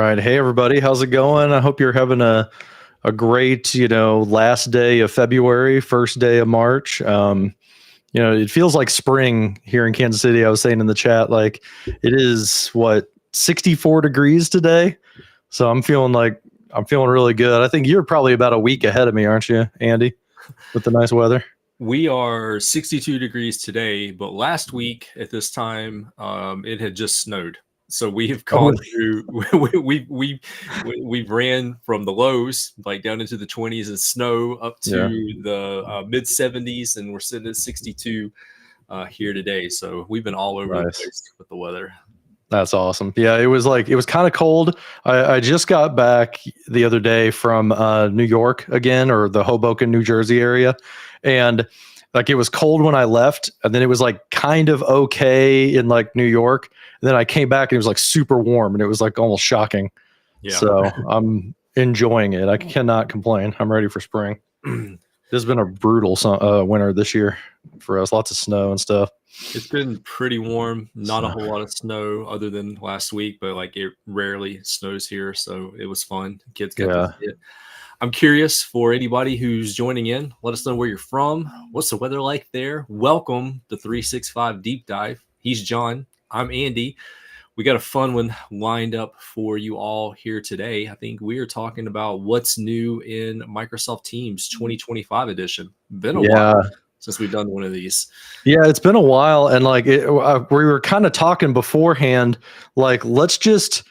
right. Hey, everybody. How's it going? I hope you're having a great, last day of February, first day of March. It feels like spring here in Kansas City. I was saying in the chat, like it is 64 degrees today. So I'm feeling really good. I think you're probably about a week ahead of me, aren't you, Andy, with the nice weather? We are 62 degrees today, but last week at this time, it had just snowed. So we have gone through. We've ran from the lows like down into the 20s and snow up to the mid 70s, and we're sitting at 62 here today. So we've been all over the place with the weather. That's awesome. Yeah, it was kind of cold. I just got back the other day from New York again, or the Hoboken, New Jersey area. And like it was cold when I left, and then it was like kind of okay in like New York. And then I came back and it was like super warm, and it was like almost shocking. Yeah. So I'm enjoying it. I cannot complain. I'm ready for spring. This has been a brutal winter this year for us. Lots of snow and stuff. It's been pretty warm. Not a whole lot of snow other than last week, but like it rarely snows here, so it was fun. Kids got to see it. I'm curious for anybody who's joining in. Let us know where you're from. What's the weather like there? Welcome to 365 Deep Dive. He's John. I'm Andy. We got a fun one lined up for you all here today. I think we are talking about what's new in Microsoft Teams 2025 edition. Been a while since we've done one of these. Yeah, it's been a while. And like we were kind of talking beforehand, like let's just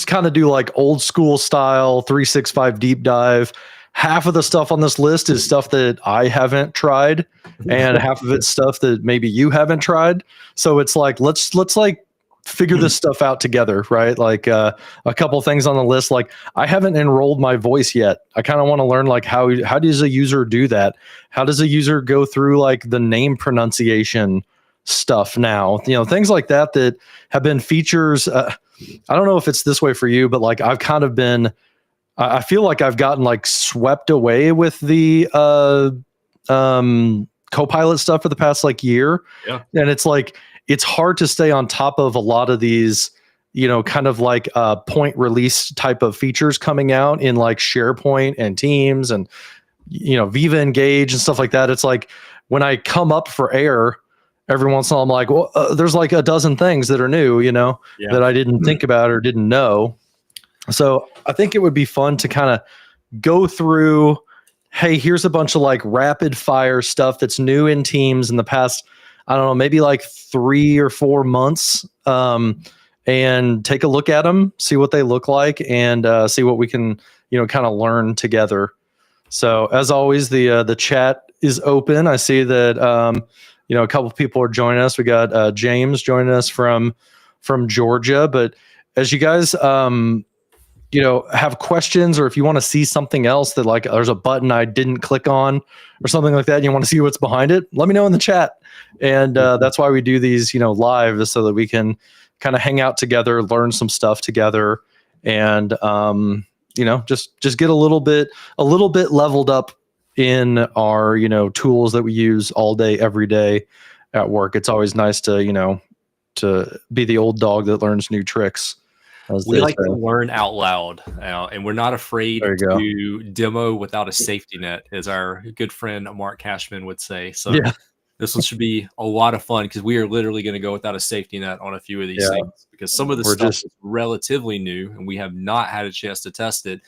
kind of do like old school style 365 deep dive. Half of the stuff on this list is stuff that I haven't tried, and half of it's stuff that maybe you haven't tried. So it's like, let's like figure this stuff out together, right? Like a couple things on the list. Like I haven't enrolled my voice yet. I kind of want to learn like how does a user do that? How does a user go through like the name pronunciation stuff now? Things like that have been features. I don't know if it's this way for you, but like I've kind of been, I feel like I've gotten like swept away with the Copilot stuff for the past like year. Yeah. And it's like, it's hard to stay on top of a lot of these, kind of like point release type of features coming out in like SharePoint and Teams and, Viva Engage and stuff like that. It's like when I come up for air, every once in a while, I'm like, well, there's like a dozen things that are new, that I didn't think about or didn't know. So I think it would be fun to kind of go through, hey, here's a bunch of like rapid fire stuff that's new in Teams in the past, I don't know, maybe like 3 or 4 months, and take a look at them, see what they look like, and see what we can, kind of learn together. So as always, the chat is open. I see that, a couple of people are joining us. We got James joining us from Georgia. But as you guys, have questions, or if you want to see something else that like there's a button I didn't click on or something like that, and you want to see what's behind it, let me know in the chat. And that's why we do these, live, so that we can kind of hang out together, learn some stuff together, and just get a little bit leveled up in our tools that we use all day every day at work. It's always nice to to be the old dog that learns new tricks. We like to learn out loud, and we're not afraid to demo without a safety net, as our good friend Mark Cashman would say. So this one should be a lot of fun, because we are literally going to go without a safety net on a few of these things, because some of the stuff is relatively new and we have not had a chance to test it.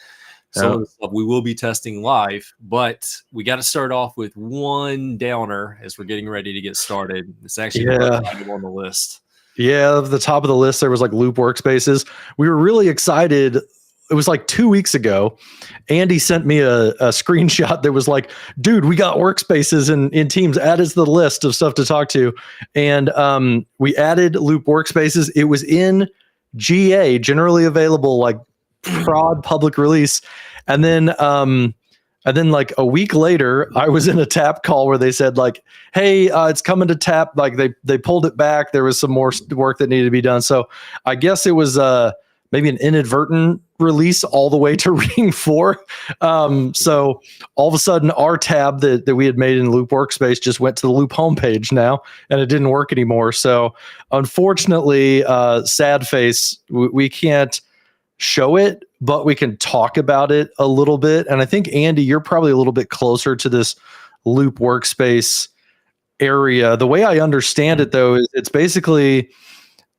Some of the stuff we will be testing live, but we got to start off with one downer as we're getting ready to get started. It's actually on the list. Yeah, at the top of the list, there was like Loop Workspaces. We were really excited. It was like 2 weeks ago. Andy sent me a screenshot that was like, dude, we got Workspaces in Teams. Add it to the list of stuff to talk to. And we added Loop Workspaces. It was in GA, generally available, like prod public release. And then like a week later, I was in a TAP call where they said like, hey, it's coming to TAP. Like they pulled it back. There was some more work that needed to be done. So I guess it was maybe an inadvertent release all the way to Ring 4. So all of a sudden our tab that we had made in Loop Workspace just went to the Loop homepage now, and it didn't work anymore. So unfortunately, sad face, we can't show it, but we can talk about it a little bit. And I think, Andy, you're probably a little bit closer to this Loop workspace area. The way I understand it, though, is it's basically,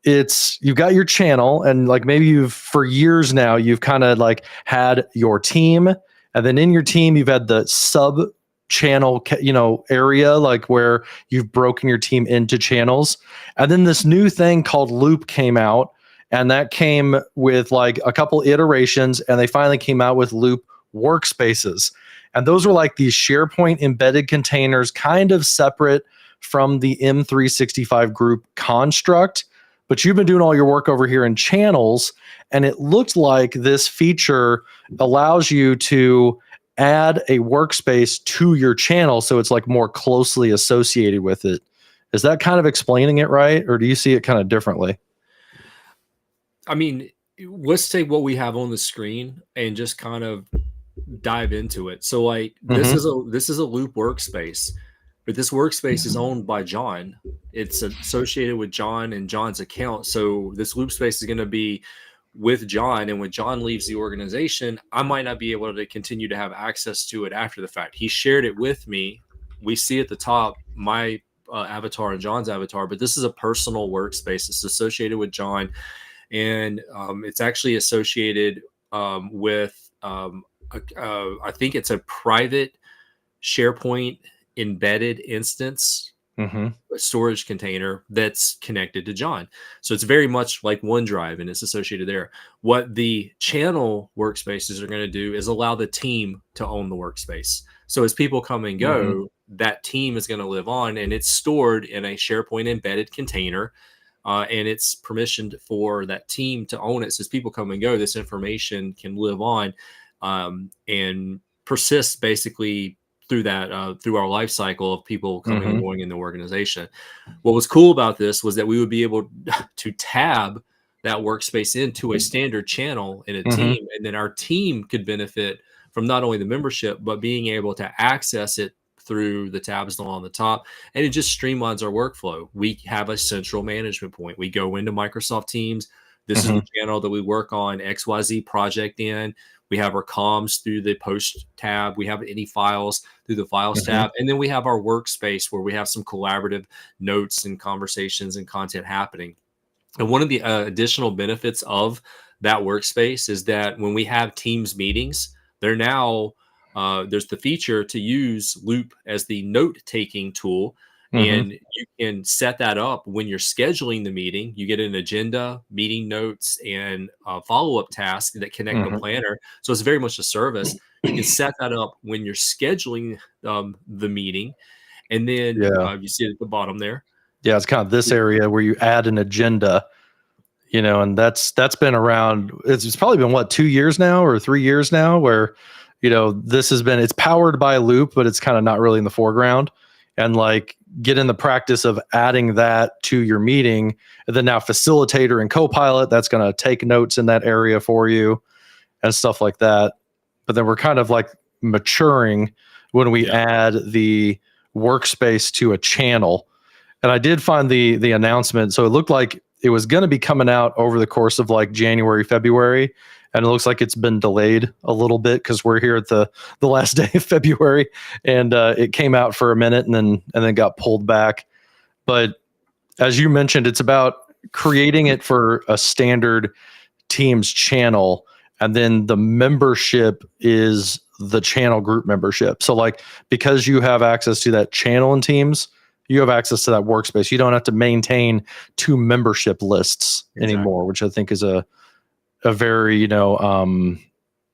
you've got your channel, and like maybe for years now, you've kind of like had your team, and then in your team, you've had the sub channel, area, like where you've broken your team into channels. And then this new thing called Loop came out, and that came with like a couple iterations, and they finally came out with Loop workspaces. And those were like these SharePoint embedded containers, kind of separate from the M365 group construct. But you've been doing all your work over here in channels, and it looked like this feature allows you to add a workspace to your channel, so it's like more closely associated with it. Is that kind of explaining it right, or do you see it kind of differently? I mean, let's take what we have on the screen and just kind of dive into it. So like this is a Loop workspace, but this workspace is owned by John. It's associated with John and John's account. So this Loop space is going to be with John, and when John leaves the organization, I might not be able to continue to have access to it after the fact. He shared it with me. We see at the top my avatar and John's avatar, but this is a personal workspace. It's associated with John, and it's actually associated with I think it's a private SharePoint embedded instance storage container that's connected to John. So it's very much like OneDrive, and it's associated there. What the channel workspaces are going to do is allow the team to own the workspace. So as people come and go, that team is going to live on, and it's stored in a SharePoint embedded container. And it's permissioned for that team to own it. So as people come and go, this information can live on and persist basically through that through our life cycle of people coming and going in the organization. What was cool about this was that we would be able to tab that workspace into a standard channel in a team, and then our team could benefit from not only the membership, but being able to access it through the tabs along the top, and it just streamlines our workflow. We have a central management point. We go into Microsoft Teams. This is the channel that we work on XYZ project in. We have our comms through the post tab. We have any files through the files tab. And then we have our workspace where we have some collaborative notes and conversations and content happening. And one of the additional benefits of that workspace is that when we have Teams meetings, they're now there's the feature to use Loop as the note-taking tool, and you can set that up when you're scheduling the meeting. You get an agenda, meeting notes, and follow-up tasks that connect the planner. So it's very much a service. You can set that up when you're scheduling the meeting, and then you see it at the bottom there. Yeah, it's kind of this area where you add an agenda, and that's been around. It's probably been 2 years now or 3 years now, where this has been, it's powered by Loop, but it's kind of not really in the foreground. And like get in the practice of adding that to your meeting, and then now Facilitator and Copilot, that's going to take notes in that area for you and stuff like that. But then we're kind of like maturing when we add the workspace to a channel. And I did find the announcement. So it looked like it was going to be coming out over the course of like January, February. And it looks like it's been delayed a little bit because we're here at the last day of February, and it came out for a minute and then got pulled back. But as you mentioned, it's about creating it for a standard Teams channel, and then the membership is the channel group membership. So like, because you have access to that channel in Teams, you have access to that workspace. You don't have to maintain 2 membership lists anymore, which I think is a very,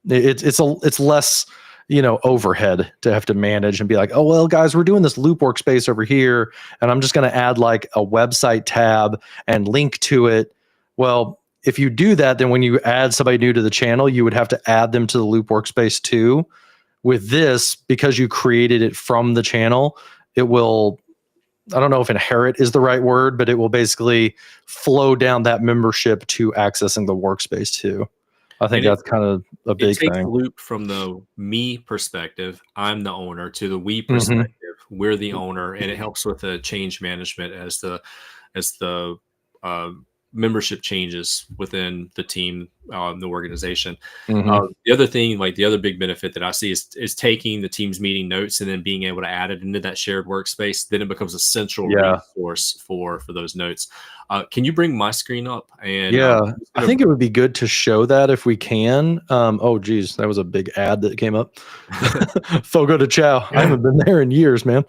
it's less, overhead to have to manage and be like, oh, well, guys, we're doing this Loop workspace over here, and I'm just going to add like a website tab and link to it. Well, if you do that, then when you add somebody new to the channel, you would have to add them to the Loop workspace too. With this, because you created it from the channel, it will, I don't know if inherit is the right word, but it will basically flow down that membership to accessing the workspace too. I think that's kind of a big thing. It takes Loop from the me perspective, I'm the owner, to the we perspective, we're the owner, and it helps with the change management as the membership changes within the team, the organization. Mm-hmm. The other thing, like the other big benefit that I see is taking the team's meeting notes and then being able to add it into that shared workspace. Then it becomes a central resource for those notes. Can you bring my screen up? And I think it would be good to show that if we can. Oh, geez, that was a big ad that came up. Fogo de Chao. I haven't been there in years, man.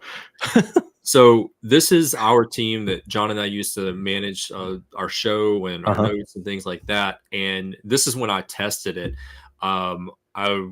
So this is our team that John and I used to manage our show and our notes and things like that. And this is when I tested it. I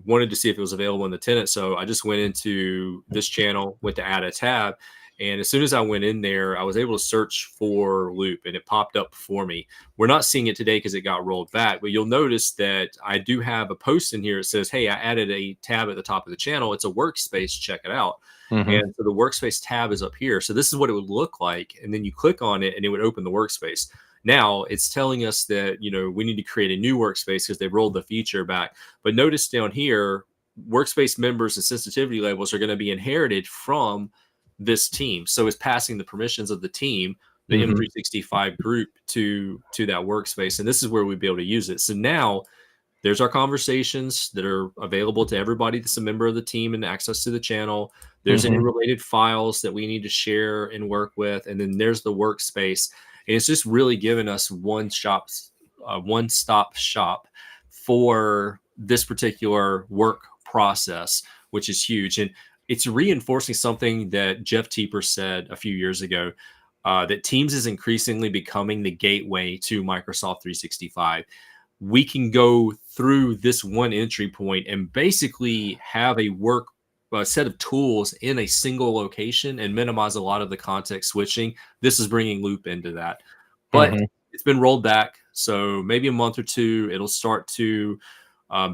wanted to see if it was available in the tenant. So I just went into this channel, went to add a tab. And as soon as I went in there, I was able to search for Loop and it popped up for me. We're not seeing it today because it got rolled back, but you'll notice that I do have a post in here that says, hey, I added a tab at the top of the channel. It's a workspace. Check it out. And so the workspace tab is up here. So this is what it would look like. And then you click on it and it would open the workspace. Now it's telling us that, we need to create a new workspace because they rolled the feature back. But notice down here, workspace members and sensitivity labels are going to be inherited from this team. So it's passing the permissions of the team, the M365 group to that workspace. And this is where we'd be able to use it. So now there's our conversations that are available to everybody that's a member of the team and access to the channel. There's any related files that we need to share and work with. And then there's the workspace. And it's just really giving us one-stop shop for this particular work process, which is huge. And it's reinforcing something that Jeff Teeper said a few years ago, that Teams is increasingly becoming the gateway to Microsoft 365. We can go through this one entry point and basically have a set of tools in a single location and minimize a lot of the context switching. This is bringing Loop into that, but it's been rolled back. So maybe a month or two, it'll start to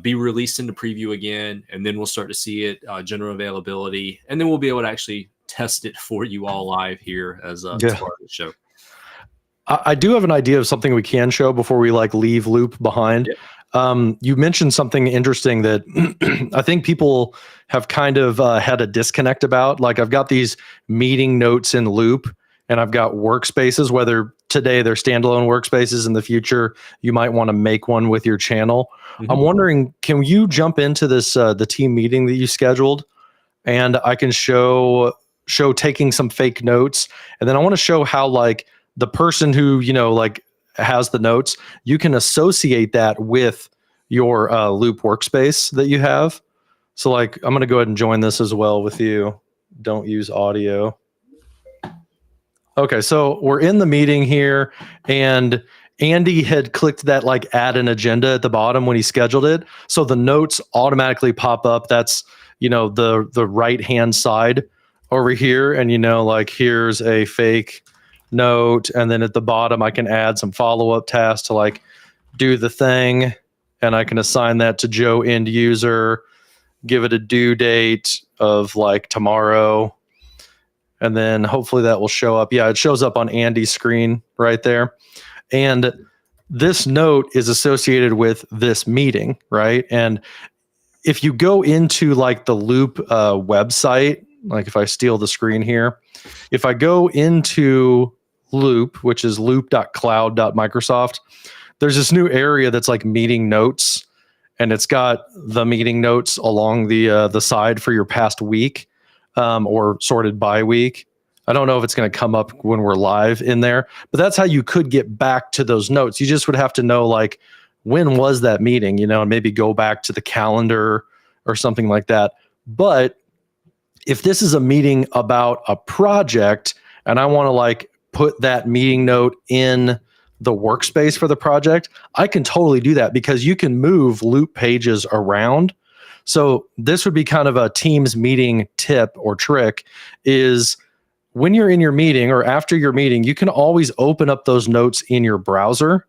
be released into preview again. And then we'll start to see it general availability. And then we'll be able to actually test it for you all live here as part of the show. I do have an idea of something we can show before we leave Loop behind. You mentioned something interesting that I think people have kind of had a disconnect about. Like I've got these meeting notes in Loop and I've got workspaces, whether today they're standalone workspaces, in the future you might want to make one with your channel. I'm wondering, can you jump into this, the team meeting that you scheduled, and I can show taking some fake notes. And then I want to show how the person who, has the notes, you can associate that with your Loop workspace that you have. So I'm going to go ahead and join this as well with you. Don't use audio. Okay, so we're in the meeting here, and Andy had clicked that add an agenda at the bottom when he scheduled it. So the notes automatically pop up. That's, the right-hand side over here. And, here's a fake note. And then at the bottom, I can add some follow-up tasks to do the thing. And I can assign that to Joe end user, give it a due date of tomorrow. And then hopefully that will show up. Yeah, it shows up on Andy's screen right there. And this note is associated with this meeting, right? And if you go into the Loop website, if I steal the screen here, if I go into Loop, which is loop.cloud.microsoft, there's this new area that's meeting notes, and it's got the meeting notes along the side for your past week, or sorted by week. I don't know if it's going to come up when we're live in there, but that's how you could get back to those notes. You just would have to know when was that meeting, and maybe go back to the calendar or something like that. But if this is a meeting about a project and I want to put that meeting note in the workspace for the project, I can totally do that because you can move Loop pages around. So this would be kind of a Teams meeting tip or trick, is when you're in your meeting or after your meeting, you can always open up those notes in your browser.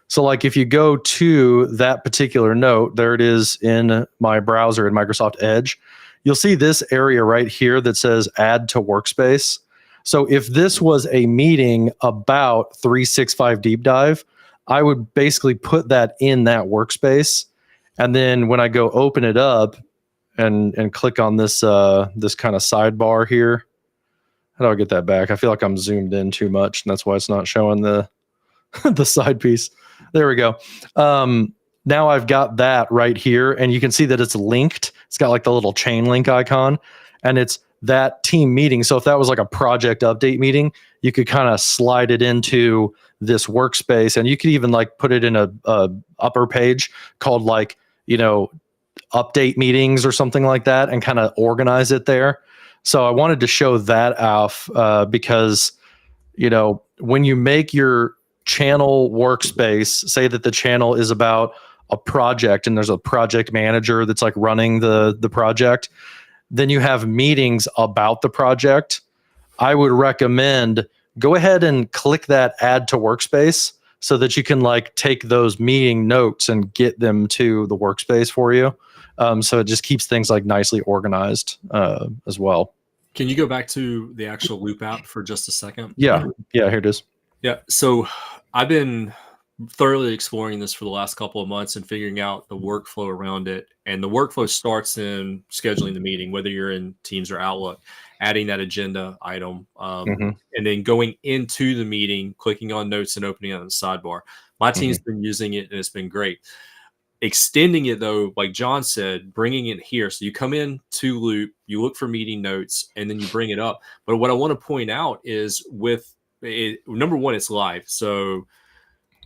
So if you go to that particular note, there it is in my browser in Microsoft Edge, you'll see this area right here that says add to workspace. So if this was a meeting about 365 Deep Dive, I would basically put that in that workspace. And then when I go open it up and click on this this kind of sidebar here, how do I get that back? I feel like I'm zoomed in too much, and that's why it's not showing the the side piece. There we go. Now I've got that right here, and you can see that it's linked. It's got like the little chain link icon, and it's that team meeting. So if that was like a project update meeting, you could kind of slide it into this workspace, and you could even like put it in a upper page called like, update meetings or something like that, and kind of organize it there. So I wanted to show that off because, when you make your channel workspace, say that the channel is about a project and there's a project manager that's like running the project, then you have meetings about the project. I would recommend go ahead and click that add to workspace so that you can like take those meeting notes and get them to the workspace for you. So it just keeps things like nicely organized as well. Can you go back to the actual Loop app for just a second? Yeah, here it is. Yeah, so I've been thoroughly exploring this for the last couple of months and figuring out the workflow around it. And the workflow starts in scheduling the meeting, whether you're in Teams or Outlook, adding that agenda item, and then going into the meeting, clicking on notes and opening it on the sidebar. My team's been using it and it's been great. Extending it though, like John said, bringing it here. So you come in to Loop, you look for meeting notes, and then you bring it up. But what I want to point out is with it, number one, it's live. So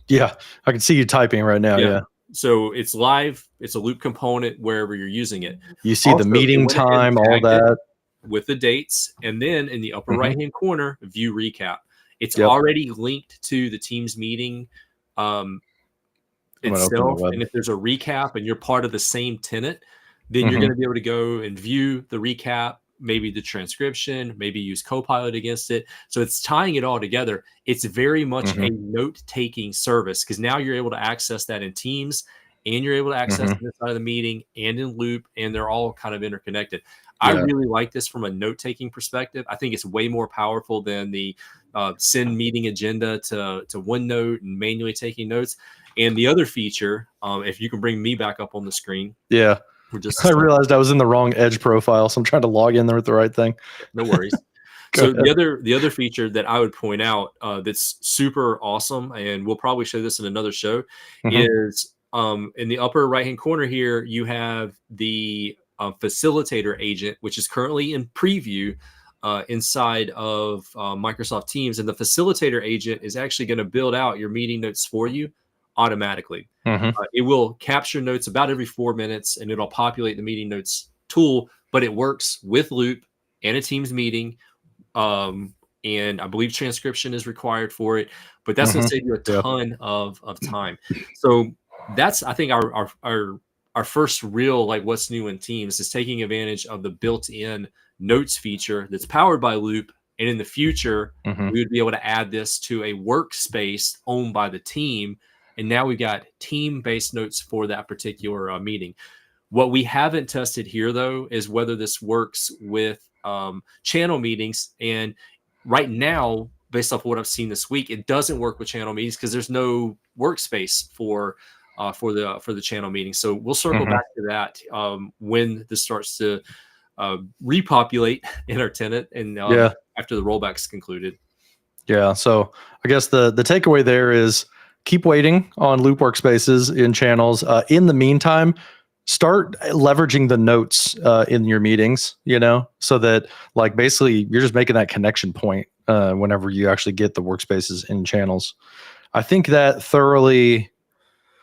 yeah, I can see you typing right now. Yeah. So it's live. It's a Loop component wherever you're using it. You see also, the meeting time, all that. With the dates. And then in the upper right-hand corner, view recap. It's already linked to the Teams meeting itself. And if there's a recap and you're part of the same tenant, then you're going to be able to go and view the recap, maybe the transcription, maybe use Copilot against it. So it's tying it all together. It's very much a note-taking service because now you're able to access that in Teams and you're able to access it inside of the meeting and in Loop, and they're all kind of interconnected. I really like this from a note-taking perspective. I think it's way more powerful than the send meeting agenda to OneNote and manually taking notes. And the other feature, if you can bring me back up on the screen. Yeah. I realized I was in the wrong Edge profile, so I'm trying to log in there with the right thing. No worries. So the other feature that I would point out that's super awesome, and we'll probably show this in another show, is in the upper right-hand corner here, you have the facilitator agent, which is currently in preview inside of Microsoft Teams. And the facilitator agent is actually going to build out your meeting notes for you automatically. It will capture notes about every 4 minutes, and it'll populate the meeting notes tool, but it works with Loop and a Teams meeting. And I believe transcription is required for it, but that's going to save you a ton of time. So that's, I think, our first real, like, what's new in Teams is taking advantage of the built-in notes feature that's powered by Loop. And in the future, we would be able to add this to a workspace owned by the team. And now we've got team-based notes for that particular meeting. What we haven't tested here, though, is whether this works with channel meetings. And right now, based off of what I've seen this week, it doesn't work with channel meetings because there's no workspace for the channel meeting. So we'll circle back to that when this starts to repopulate in our tenant and after the rollback's concluded. Yeah. So I guess the takeaway there is keep waiting on Loop workspaces in channels. In the meantime, start leveraging the notes in your meetings, so that like basically you're just making that connection point whenever you actually get the workspaces in channels. I think that thoroughly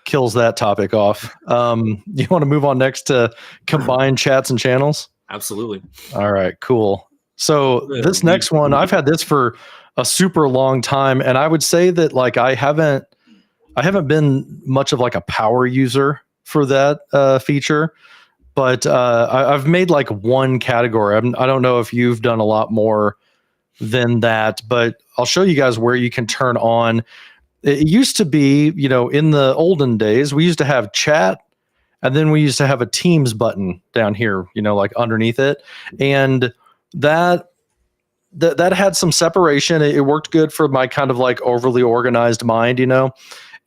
kills that topic off. You want to move on next to combine chats and channels? Absolutely. All right, cool. So this next one, I've had this for a super long time, and I would say that like I haven't been much of like a power user for that feature, but I've made like one category. I don't know if you've done a lot more than that, but I'll show you guys where you can turn on. It used to be, in the olden days, we used to have chat, and then we used to have a Teams button down here, like underneath it. And that had some separation. It worked good for my kind of like overly organized mind,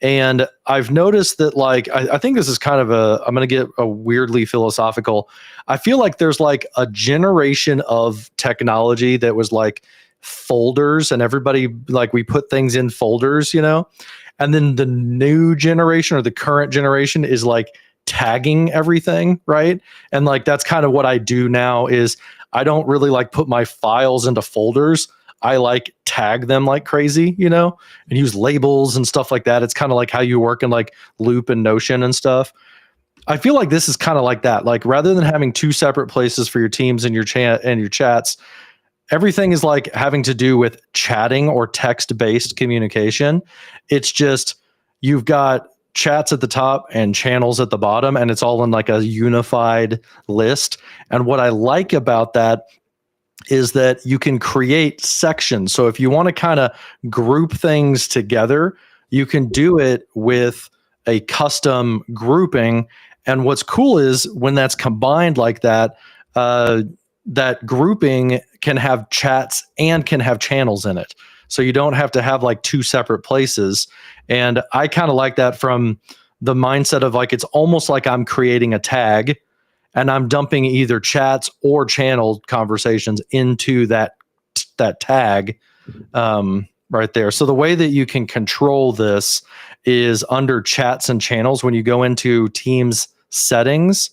And I've noticed that like, I think this is kind of I'm going to get a weirdly philosophical. I feel like there's like a generation of technology that was like folders, and everybody, like we put things in folders, And then the new generation or the current generation is like tagging everything, right? And like that's kind of what I do now is I don't really like put my files into folders. I like tag them like crazy, and use labels and stuff like that. It's kind of like how you work in like Loop and Notion and stuff. I feel like this is kind of like that. Like rather than having two separate places for your teams and your chat and your chats, everything is like having to do with chatting or text-based communication. It's just you've got chats at the top and channels at the bottom, and it's all in like a unified list. And what I like about that is that you can create sections. So if you want to kind of group things together, you can do it with a custom grouping. And what's cool is when that's combined like that, that grouping can have chats and can have channels in it. So you don't have to have like two separate places. And I kind of like that from the mindset of like, it's almost like I'm creating a tag and I'm dumping either chats or channel conversations into that tag right there. So the way that you can control this is under chats and channels. When you go into Teams settings,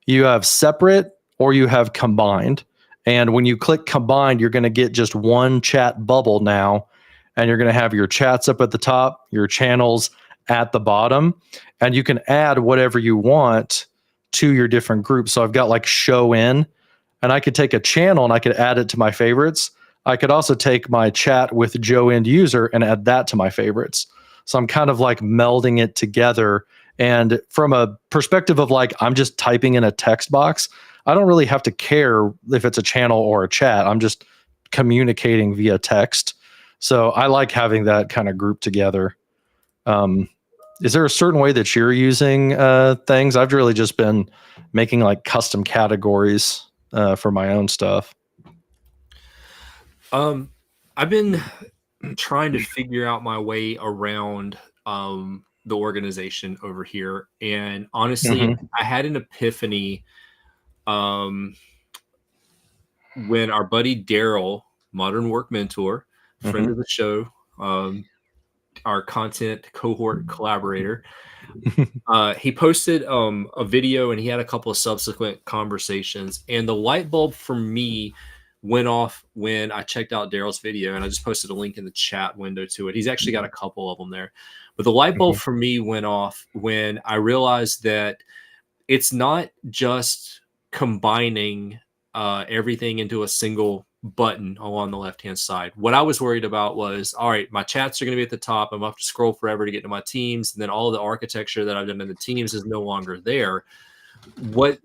you have separate or you have combined. And when you click combined, you're going to get just one chat bubble now. And you're going to have your chats up at the top, your channels at the bottom. And you can add whatever you want to your different groups. So I've got like show in, and I could take a channel and I could add it to my favorites. I could also take my chat with Joe end user and add that to my favorites. So I'm kind of like melding it together. And from a perspective of like, I'm just typing in a text box, I don't really have to care if it's a channel or a chat. I'm just communicating via text. So I like having that kind of grouped together. Is there a certain way that you're using things? I've really just been making like custom categories for my own stuff. I've been trying to figure out my way around the organization over here. And honestly, I had an epiphany when our buddy Daryl, Modern Work Mentor, friend of the show, our content cohort collaborator, he posted a video and he had a couple of subsequent conversations. And the light bulb for me went off when I checked out Daryl's video, and I just posted a link in the chat window to it. He's actually got a couple of them there. But the light bulb for me went off when I realized that it's not just combining everything into a single button along the left-hand side. What I was worried about was, all right, my chats are going to be at the top. I'm going to have to scroll forever to get to my teams. And then all of the architecture that I've done in the teams is no longer there. What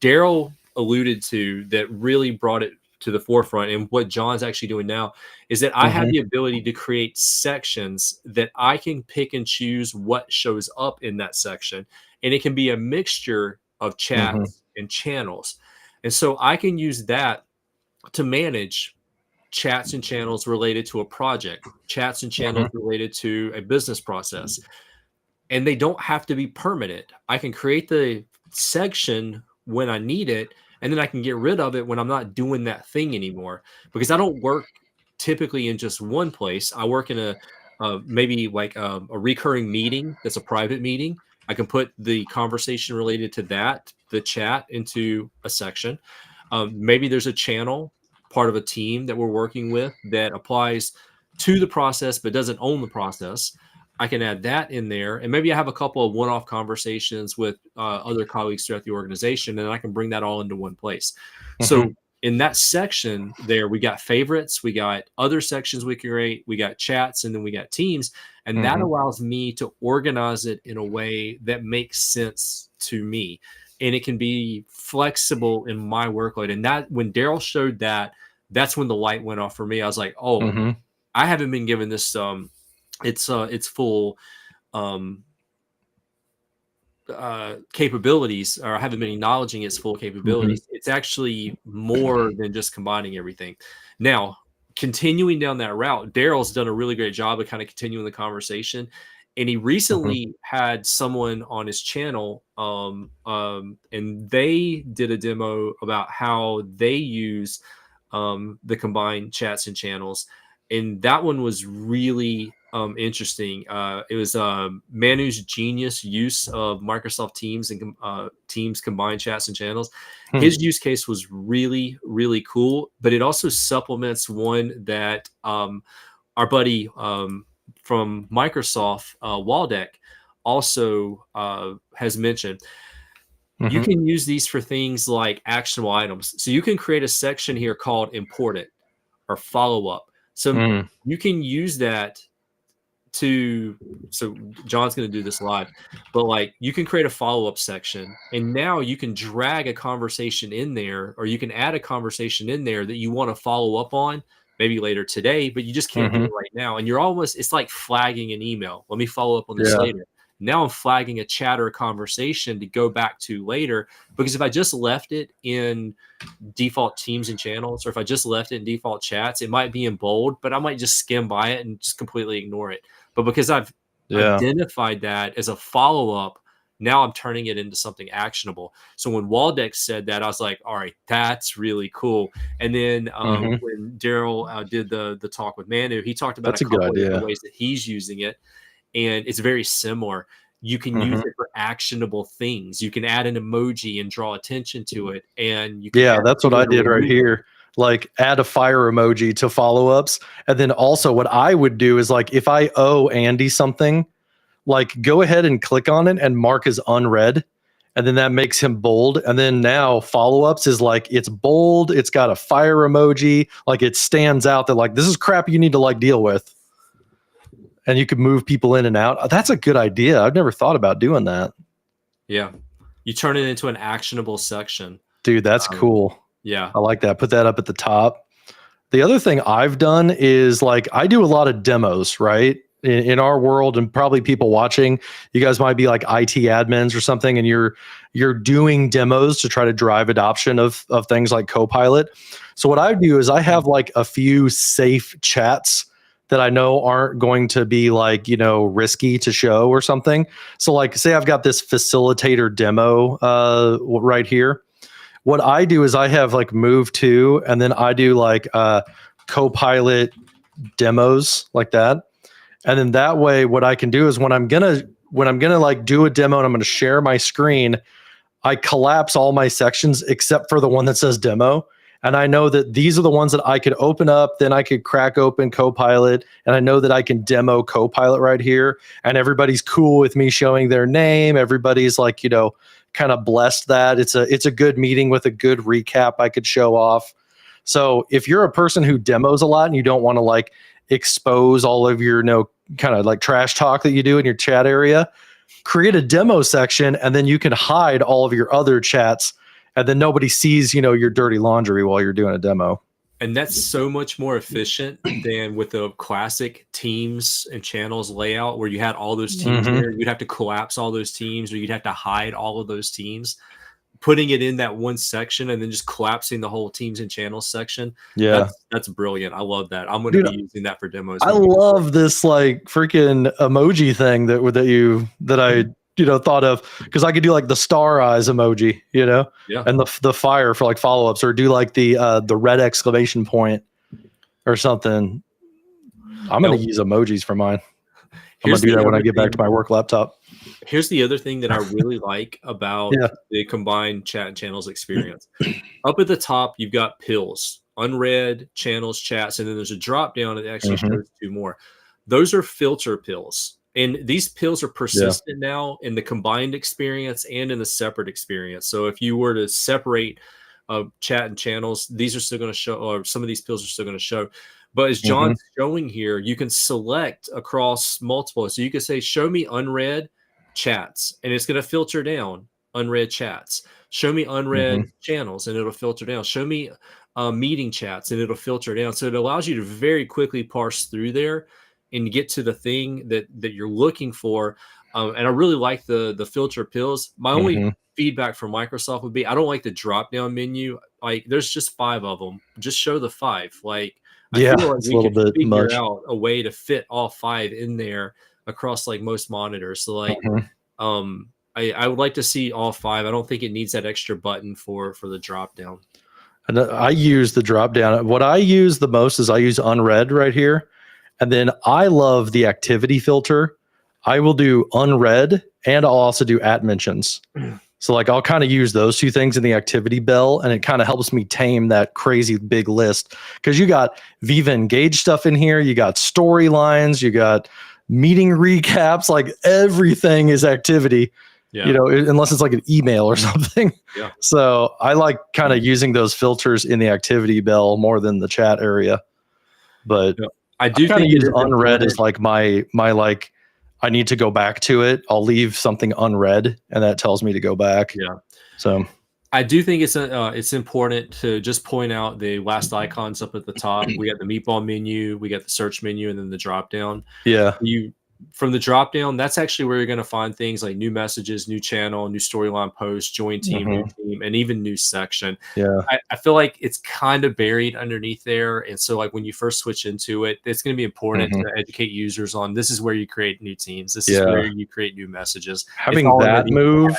Daryl alluded to that really brought it to the forefront, and what John's actually doing now, is that I have the ability to create sections that I can pick and choose what shows up in that section. And it can be a mixture of chats and channels. And so I can use that to manage chats and channels related to a project, chats and channels related to a business process. And they don't have to be permanent. I can create the section when I need it, and then I can get rid of it when I'm not doing that thing anymore, because I don't work typically in just one place. I work in a maybe like a recurring meeting that's a private meeting. I can put the conversation related to that, the chat, into a section. Maybe there's a channel, part of a team that we're working with that applies to the process but doesn't own the process. I can add that in there, and maybe I have a couple of one-off conversations with other colleagues throughout the organization, and I can bring that all into one place. So in that section there, we got favorites, we got other sections we create, we got chats, and then we got teams. And that allows me to organize it in a way that makes sense to me. And it can be flexible in my workload. And that, when Daryl showed that, that's when the light went off for me. I was like, oh, I haven't been given this its full capabilities, or I haven't been acknowledging its full capabilities. It's actually more than just combining everything. Now, continuing down that route, Daryl's done a really great job of kind of continuing the conversation. And he recently had someone on his channel, and they did a demo about how they use the combined chats and channels. and that one was really interesting. It was Manu's genius use of Microsoft Teams and Teams combined chats and channels. His use case was really, really cool, but it also supplements one that our buddy from Microsoft, Waldeck, also has mentioned. You can use these for things like actionable items. So you can create a section here called important or follow-up. So you can use that to, so John's going to do this live, but like you can create a follow-up section, and now you can drag a conversation in there, or you can add a conversation in there that you want to follow up on maybe later today, but you just can't do it right now. And you're almost, it's like flagging an email. Let me follow up on this later. Now I'm flagging a chat or a conversation to go back to later, because if I just left it in default Teams and channels, or if I just left it in default chats, it might be in bold, but I might just skim by it and just completely ignore it. But because I've identified that as a follow-up, now I'm turning it into something actionable. So when Waldeck said that, I was like, all right, that's really cool. And then when Daryl did the talk with Manu, he talked about a couple of different ways that he's using it. And it's very similar. You can use it for actionable things. You can add an emoji and draw attention to it. And you can that's what I did right here. Like add a fire emoji to follow-ups. And then also what I would do is, like, if I owe Andy something, like go ahead and click on it and mark as unread. And then that makes him bold. And then now follow-ups is like, it's bold. It's got a fire emoji. Like it stands out that like, this is crap you need to like deal with. And you could move people in and out. That's a good idea. I've never thought about doing that. Yeah. You turn it into an actionable section. Dude, that's cool. Yeah. I like that. Put that up at the top. The other thing I've done is, like, I do a lot of demos, right? In our world, and probably people watching, you guys might be like IT admins or something, and you're doing demos to try to drive adoption of things like Copilot. So what I do is I have like a few safe chats that I know aren't going to be like, risky to show or something. So like, say I've got this facilitator demo right here. What I do is I have like move to, and then I do like Copilot demos like that. And then that way, what I can do is when I'm gonna like do a demo and I'm gonna share my screen, I collapse all my sections except for the one that says demo. And I know that these are the ones that I could open up. Then I could crack open Copilot, and I know that I can demo Copilot right here. And everybody's cool with me showing their name. Everybody's like, kind of blessed that it's a good meeting with a good recap I could show off. So if you're a person who demos a lot and you don't want to like expose all of your kind of like trash talk that you do in your chat area, create a demo section, and then you can hide all of your other chats, and then nobody sees your dirty laundry while you're doing a demo. And that's so much more efficient than with the classic Teams and channels layout, where you had all those teams there. You'd have to collapse all those teams, or you'd have to hide all of those teams. Putting it in that one section and then just collapsing the whole Teams and channels section. Yeah, that's brilliant. I love that. I'm going to be using that for demos. I love this like freaking emoji thing that I thought of, because I could do like the star eyes emoji, and the fire for like follow-ups, or do like the red exclamation point or something. I'm going to use emojis for mine. I'm going to do that when I get back to my work laptop. Here's the other thing that I really like about the combined chat and channels experience. Up at the top, you've got pills, unread, channels, chats, and then there's a drop down that actually shows two more. Those are filter pills. And these pills are persistent now in the combined experience and in the separate experience. So if you were to separate chat and channels, these are still going to show, or some of these pills are still going to show. But as John's showing here, you can select across multiple. So you can say, show me unread chats, and it's going to filter down unread chats. Show me unread channels, and it'll filter down. Show me meeting chats, and it'll filter down. So it allows you to very quickly parse through there and get to the thing that you're looking for. And I really like the filter pills. My only feedback from Microsoft would be, I don't like the drop down menu. Like, there's just 5 of them. Just show the 5. Like, I feel like it's a little bit much. Out a way to fit all 5 in there across like most monitors. So like, I would like to see all 5. I don't think it needs that extra button for the drop down. And I use the drop down. What I use the most is I use unread right here. And then I love the activity filter. I will do unread and I'll also do at mentions. So like I'll kind of use those two things in the activity bell, and it kind of helps me tame that crazy big list, because you got Viva Engage stuff in here, you got storylines, you got meeting recaps, like everything is activity. Yeah. You know, unless it's like an email or something. Yeah. So I like kind of using those filters in the activity bell more than the chat area. But yeah. I do kind of use unread as like my like, I need to go back to it. I'll leave something unread, and that tells me to go back. Yeah. So I do think it's important to just point out the last icons up at the top. We got the meatball menu, we got the search menu, and then the drop down. Yeah. From the drop down, that's actually where you're going to find things like new messages, new channel, new storyline post, join team, new team, and even new section. Yeah. I feel like it's kind of buried underneath there. And so like when you first switch into it, it's going to be important to educate users on this is where you create new teams. This is where you create new messages. Having that move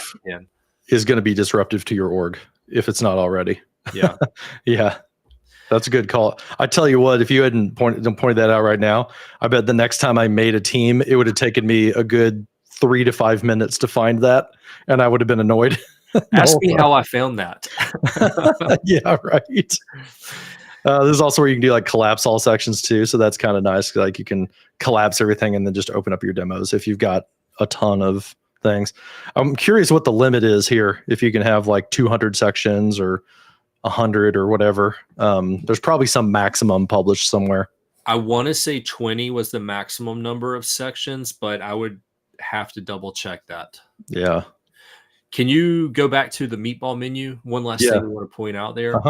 is going to be disruptive to your org if it's not already. Yeah. Yeah. That's a good call. I tell you what, if you hadn't pointed that out right now, I bet the next time I made a team, it would have taken me a good 3 to 5 minutes to find that, and I would have been annoyed. Ask me how I found that. Yeah, right. This is also where you can do like collapse all sections too, so that's kind of nice. Like you can collapse everything and then just open up your demos if you've got a ton of things. I'm curious what the limit is here. If you can have like 200 sections or 100 or whatever. There's probably some maximum published somewhere. I want to say 20 was the maximum number of sections, but I would have to double check that. Yeah. Can you go back to the meatball menu? One last thing I want to point out there.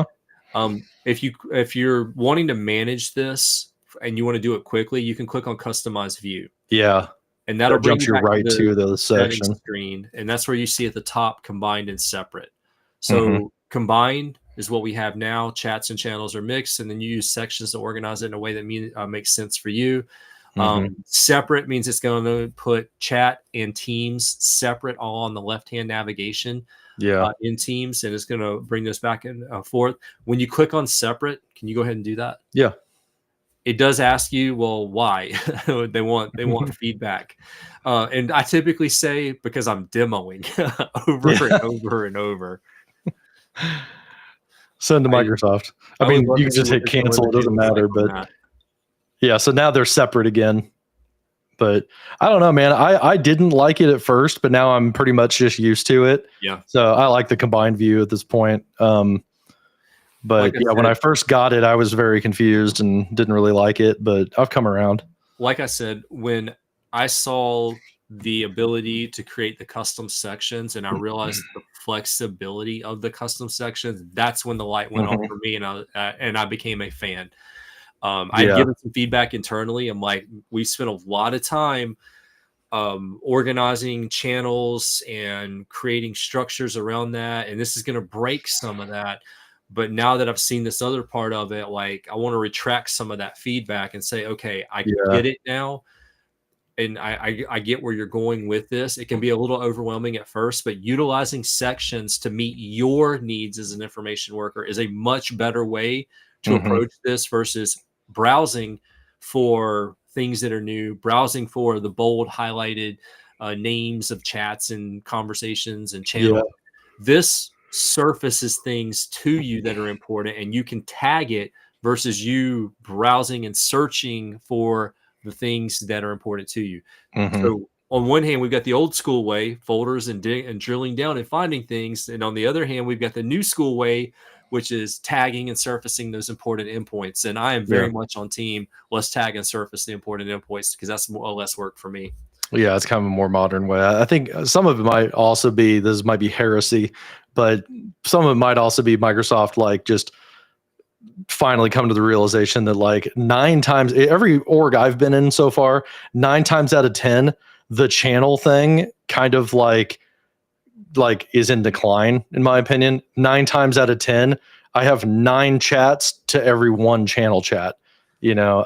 If you're wanting to manage this and you want to do it quickly, you can click on customize view. Yeah. And that'll bring you back right to the section screen. And that's where you see at the top combined and separate. So combined is what we have now. Chats and channels are mixed, and then you use sections to organize it in a way that makes sense for you. Separate means it's going to put chat and teams separate all on the left-hand navigation in Teams, and it's going to bring those back and forth. When you click on separate, can you go ahead and do that? Yeah. It does ask you, well, why? they want feedback. And I typically say, because I'm demoing over and over and over. Send to Microsoft. I mean, you can just hit cancel. It doesn't matter. But yeah, so now they're separate again. But I don't know, man. I didn't like it at first, but now I'm pretty much just used to it. Yeah. So I like the combined view at this point. But yeah, when I first got it, I was very confused and didn't really like it, but I've come around. Like I said, when I saw the ability to create the custom sections and I realized the flexibility of the custom sections, that's when the light went on for me, and I became a fan. I given some feedback internally. I'm like, we spent a lot of time organizing channels and creating structures around that, and this is going to break some of that. But now that I've seen this other part of it, like I want to retract some of that feedback and say, okay, I get it now. And I get where you're going with this. It can be a little overwhelming at first, but utilizing sections to meet your needs as an information worker is a much better way to approach this versus browsing for things that are new, browsing for the bold highlighted names of chats and conversations and channels. This surfaces things to you that are important, and you can tag it versus you browsing and searching for the things that are important to you. So on one hand, we've got the old school way, folders and drilling down and finding things. And on the other hand, we've got the new school way, which is tagging and surfacing those important endpoints. And I am very much on team, let's tag and surface the important endpoints, because that's more or less work for me. Yeah, it's kind of a more modern way. I think some of it might also be, this might be heresy, but some of it might also be Microsoft like just finally come to the realization that like 9 times, every org I've been in so far, 9 times out of 10, the channel thing kind of like is in decline, in my opinion. 9 times out of 10, I have 9 chats to every 1 channel chat. You know,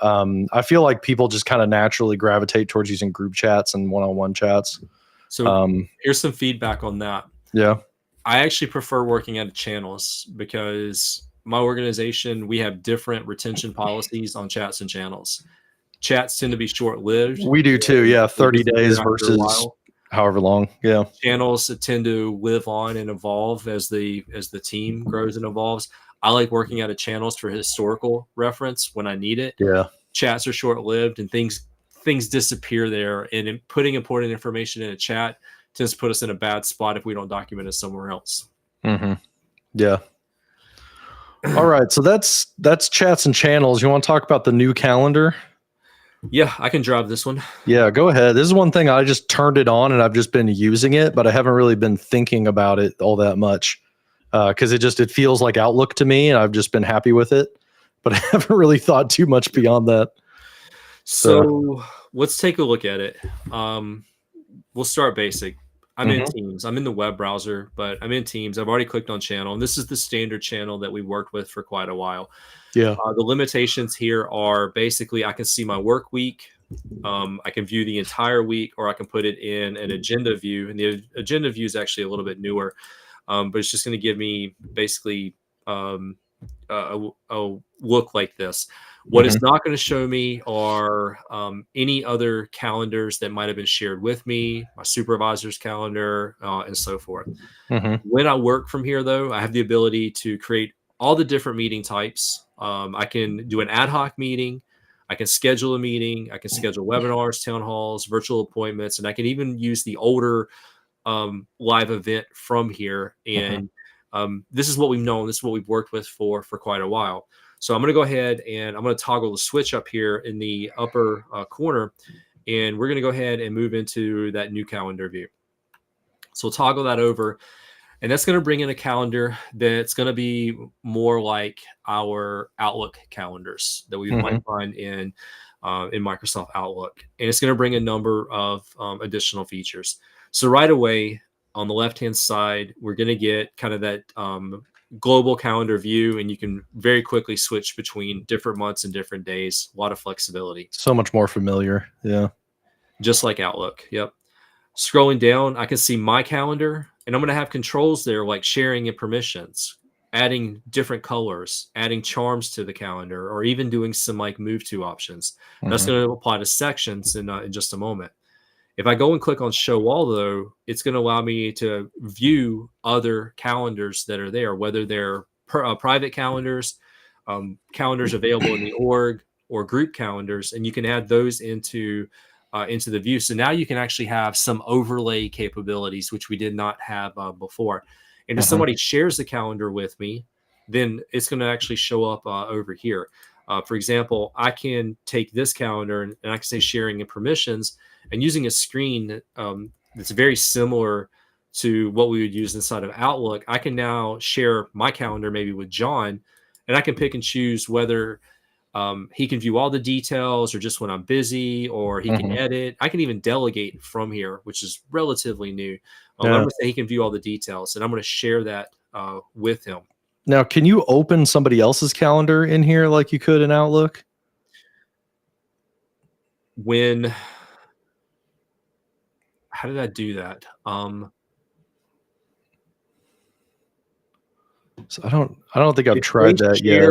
I feel like people just kind of naturally gravitate towards using group chats and one-on-one chats. So here's some feedback on that. Yeah. I actually prefer working out of channels because my organization, we have different retention policies on chats and channels. Chats tend to be short-lived. We do too. Yeah. 30 days versus however long. Yeah. Channels tend to live on and evolve as the team grows and evolves. I like working out of channels for historical reference when I need it. Yeah. Chats are short-lived and things disappear there. And putting important information in a chat tends to put us in a bad spot if we don't document it somewhere else. Mm-hmm. Yeah. All right. So that's chats and channels. You want to talk about the new calendar? Yeah, I can drive this one. Yeah, go ahead. This is one thing I just turned it on and I've just been using it, but I haven't really been thinking about it all that much because it feels like Outlook to me, and I've just been happy with it, but I haven't really thought too much beyond that. So let's take a look at it. We'll start basic. I'm in Teams. I'm in the web browser, but I'm in Teams. I've already clicked on channel, and this is the standard channel that we worked with for quite a while. Yeah. The limitations here are basically I can see my work week. I can view the entire week, or I can put it in an agenda view. And the agenda view is actually a little bit newer, but it's just going to give me basically a look like this. What it's not going to show me are any other calendars that might have been shared with me, my supervisor's calendar, and so forth. When I work from here, though, I have the ability to create all the different meeting types. I can do an ad hoc meeting. I can schedule a meeting. I can schedule webinars, town halls, virtual appointments, and I can even use the older live event from here. And this is what we've known. This is what we've worked with for quite a while. So I'm going to go ahead and I'm going to toggle the switch up here in the upper corner, and we're going to go ahead and move into that new calendar view. So we'll toggle that over, and that's going to bring in a calendar that's going to be more like our Outlook calendars that we might find in Microsoft Outlook. And it's going to bring a number of additional features. So right away on the left-hand side, we're going to get kind of that global calendar view, and you can very quickly switch between different months and different days. A lot of flexibility. So much more familiar. Yeah. Just like Outlook. Yep. Scrolling down, I can see my calendar, and I'm going to have controls there like sharing and permissions, adding different colors, adding charms to the calendar, or even doing some like move to options. That's going to apply to sections in just a moment. If I go and click on show all, though, it's going to allow me to view other calendars that are there, whether they're private calendars, calendars available in the org, or group calendars, and you can add those into the view. So now you can actually have some overlay capabilities, which we did not have before. And if somebody shares the calendar with me, then it's going to actually show up over here. For example, I can take this calendar and I can say sharing and permissions, and using a screen that's very similar to what we would use inside of Outlook, I can now share my calendar maybe with John, and I can pick and choose whether he can view all the details or just when I'm busy, or he can edit. I can even delegate from here, which is relatively new. I'm going to say he can view all the details, and I'm going to share that with him. Now, can you open somebody else's calendar in here like you could in Outlook? How did I do that? So I don't think I've tried that yet.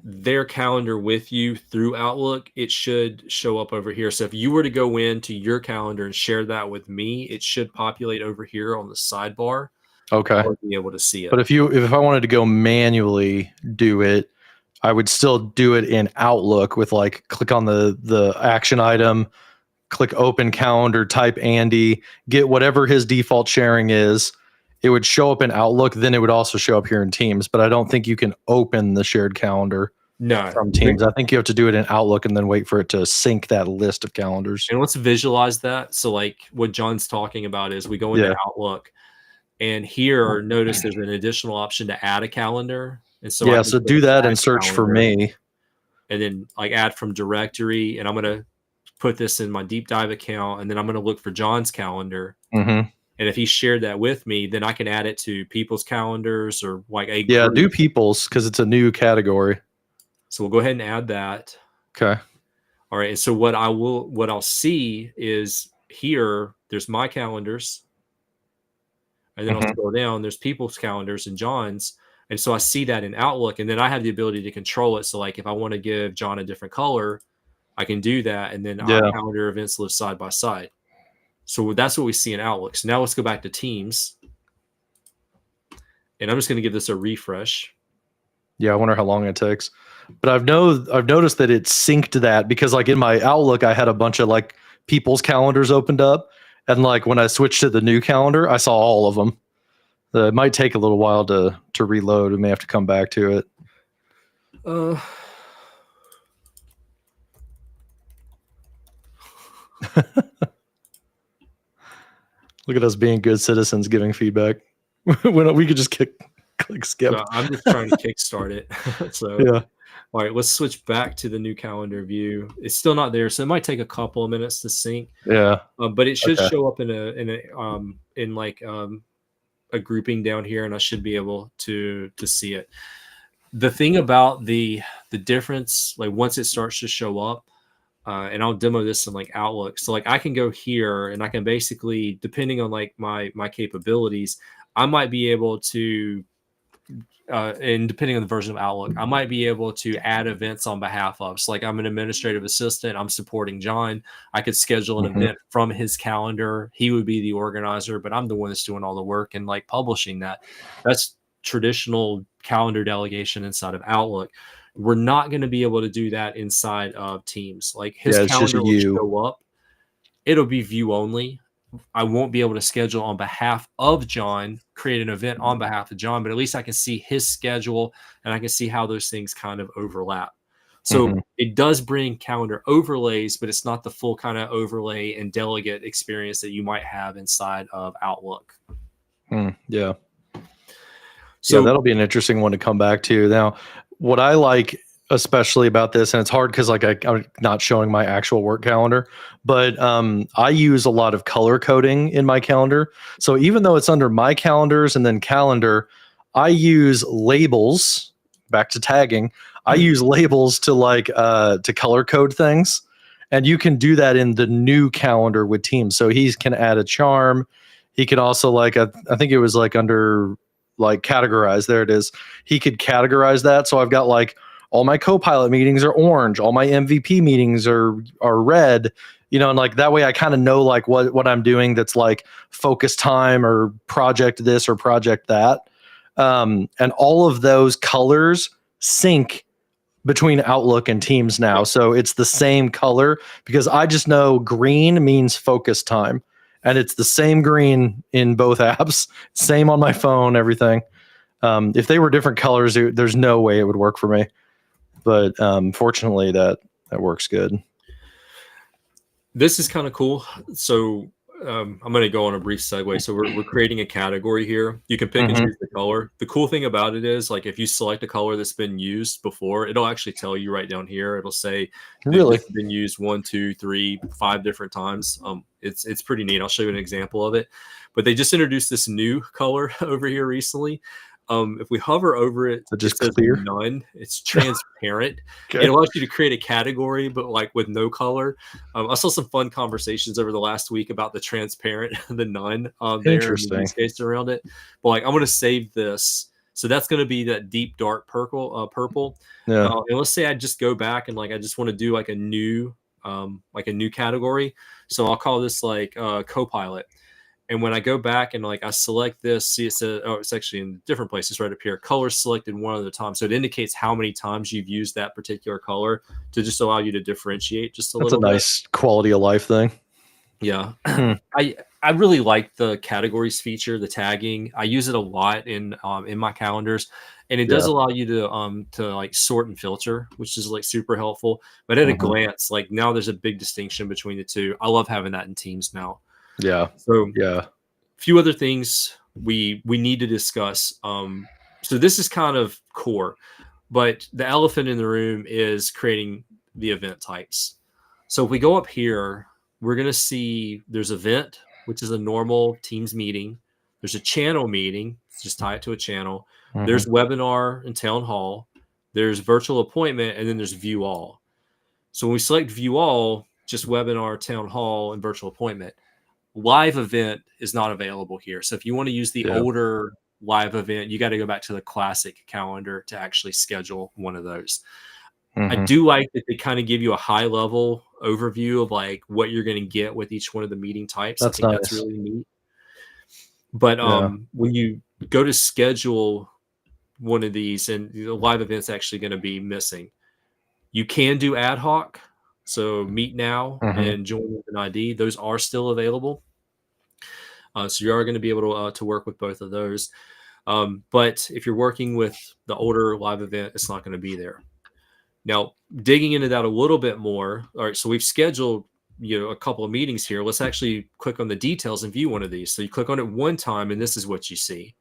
Their calendar with you through Outlook, it should show up over here. So if you were to go into your calendar and share that with me, it should populate over here on the sidebar. Okay. I would be able to see it. But if I wanted to go manually do it, I would still do it in Outlook with like click on the action item, click open calendar, type Andy, get whatever his default sharing is. It would show up in Outlook. Then it would also show up here in Teams, but I don't think you can open the shared calendar from Teams. I think you have to do it in Outlook and then wait for it to sync that list of calendars. And let's visualize that. So like what John's talking about is we go into Outlook, and here notice there's an additional option to add a calendar. And so so do that and search for me. And then like add from directory, and I'm going to put this in my deep dive account, and then I'm going to look for John's calendar. And if he shared that with me, then I can add it to people's calendars or like a group. Do people's, because it's a new category. So we'll go ahead and add that. Okay. All right. And so what I'll see is here, there's my calendars. And then I'll scroll down, there's people's calendars and John's. And so I see that in Outlook, and then I have the ability to control it. So like if I want to give John a different color, I can do that. And then our calendar events live side by side. So that's what we see in Outlook. So now let's go back to Teams. And I'm just going to give this a refresh. Yeah, I wonder how long it takes. But I've noticed that it synced that, because like in my Outlook, I had a bunch of like people's calendars opened up. And like when I switched to the new calendar, I saw all of them. It might take a little while to reload. We may have to come back to it. Look at us being good citizens, giving feedback. When we could just click skip. So I'm just trying to kickstart it. So yeah. All right, let's switch back to the new calendar view. It's still not there, so it might take a couple of minutes to sync. Yeah, but it should show up in like a grouping down here, and I should be able to see it. The thing about the difference, like once it starts to show up, and I'll demo this in like Outlook. So like I can go here and I can basically, depending on like my capabilities, I might be able to, and depending on the version of Outlook, I might be able to add events on behalf of. So like I'm an administrative assistant, I'm supporting John. I could schedule an event from his calendar. He would be the organizer, but I'm the one that's doing all the work and like publishing that. That's traditional calendar delegation inside of Outlook. We're not going to be able to do that inside of Teams. Like his calendar will show up. It'll be view only. I won't be able to schedule on behalf of John, create an event on behalf of John, but at least I can see his schedule and I can see how those things kind of overlap. So it does bring calendar overlays, but it's not the full kind of overlay and delegate experience that you might have inside of Outlook. Yeah. So that'll be an interesting one to come back to. Now, what I like especially about this, and it's hard because like I'm not showing my actual work calendar, but I use a lot of color coding in my calendar. So even though it's under my calendars and then calendar, I use labels. Back to tagging, I use labels to like to color code things, and you can do that in the new calendar with Teams. So he can add a charm. He can also like I think it was like under like categorize. There it is. He could categorize that. So I've got like all my co-pilot meetings are orange, all my MVP meetings are red, you know, and like that way I kind of know like what I'm doing that's like focus time or project this or project that. And all of those colors sync between Outlook and Teams now. So it's the same color because I just know green means focus time, and it's the same green in both apps, same on my phone, everything. If they were different colors, there's no way it would work for me. But fortunately, that works good. This is kind of cool. So I'm going to go on a brief segue. So we're creating a category here. You can pick and choose the color. The cool thing about it is, like, if you select a color that's been used before, it'll actually tell you right down here. It'll say, really, it's been used 1, 2, 3, 5 different times. It's pretty neat. I'll show you an example of it. But they just introduced this new color over here recently. If we hover over it, so just it clear none. It's transparent. It allows you to create a category, but like with no color. I saw some fun conversations over the last week about the transparent, the none there, and the use case around it. But like, I'm going to save this. So that's going to be that deep dark purple. Yeah. And let's say I just go back and like I just want to do like a new category. So I'll call this like co-pilot. And when I go back and like I select this, see it says, oh, it's actually in different places right up here. Color selected one at a time. So it indicates how many times you've used that particular color to just allow you to differentiate just a little bit. That's a nice quality of life thing. Yeah. I really like the categories feature, the tagging. I use it a lot in my calendars, and it does allow you to like sort and filter, which is like super helpful. But at a glance, like now there's a big distinction between the two. I love having that in Teams now. Yeah. So a few other things we need to discuss. So this is kind of core, but the elephant in the room is creating the event types. So if we go up here, we're going to see there's event, which is a normal Teams meeting. There's a channel meeting. Just tie it to a channel. There's webinar and town hall. There's virtual appointment, and then there's view all. So when we select view all, just webinar, town hall, and virtual appointment. Live event is not available here. So if you want to use the older live event, you got to go back to the classic calendar to actually schedule one of those. I do like that they kind of give you a high level overview of like what you're going to get with each one of the meeting types. That's I think nice. that's really neat. But when you go to schedule one of these, and the live event's actually going to be missing, you can do ad hoc. So meet now and join with an ID. Those are still available. So you are going to be able to work with both of those. But if you're working with the older live event, it's not going to be there. Now, digging into that a little bit more. All right, so we've scheduled a couple of meetings here. Let's actually click on the details and view one of these. So you click on it one time, and this is what you see: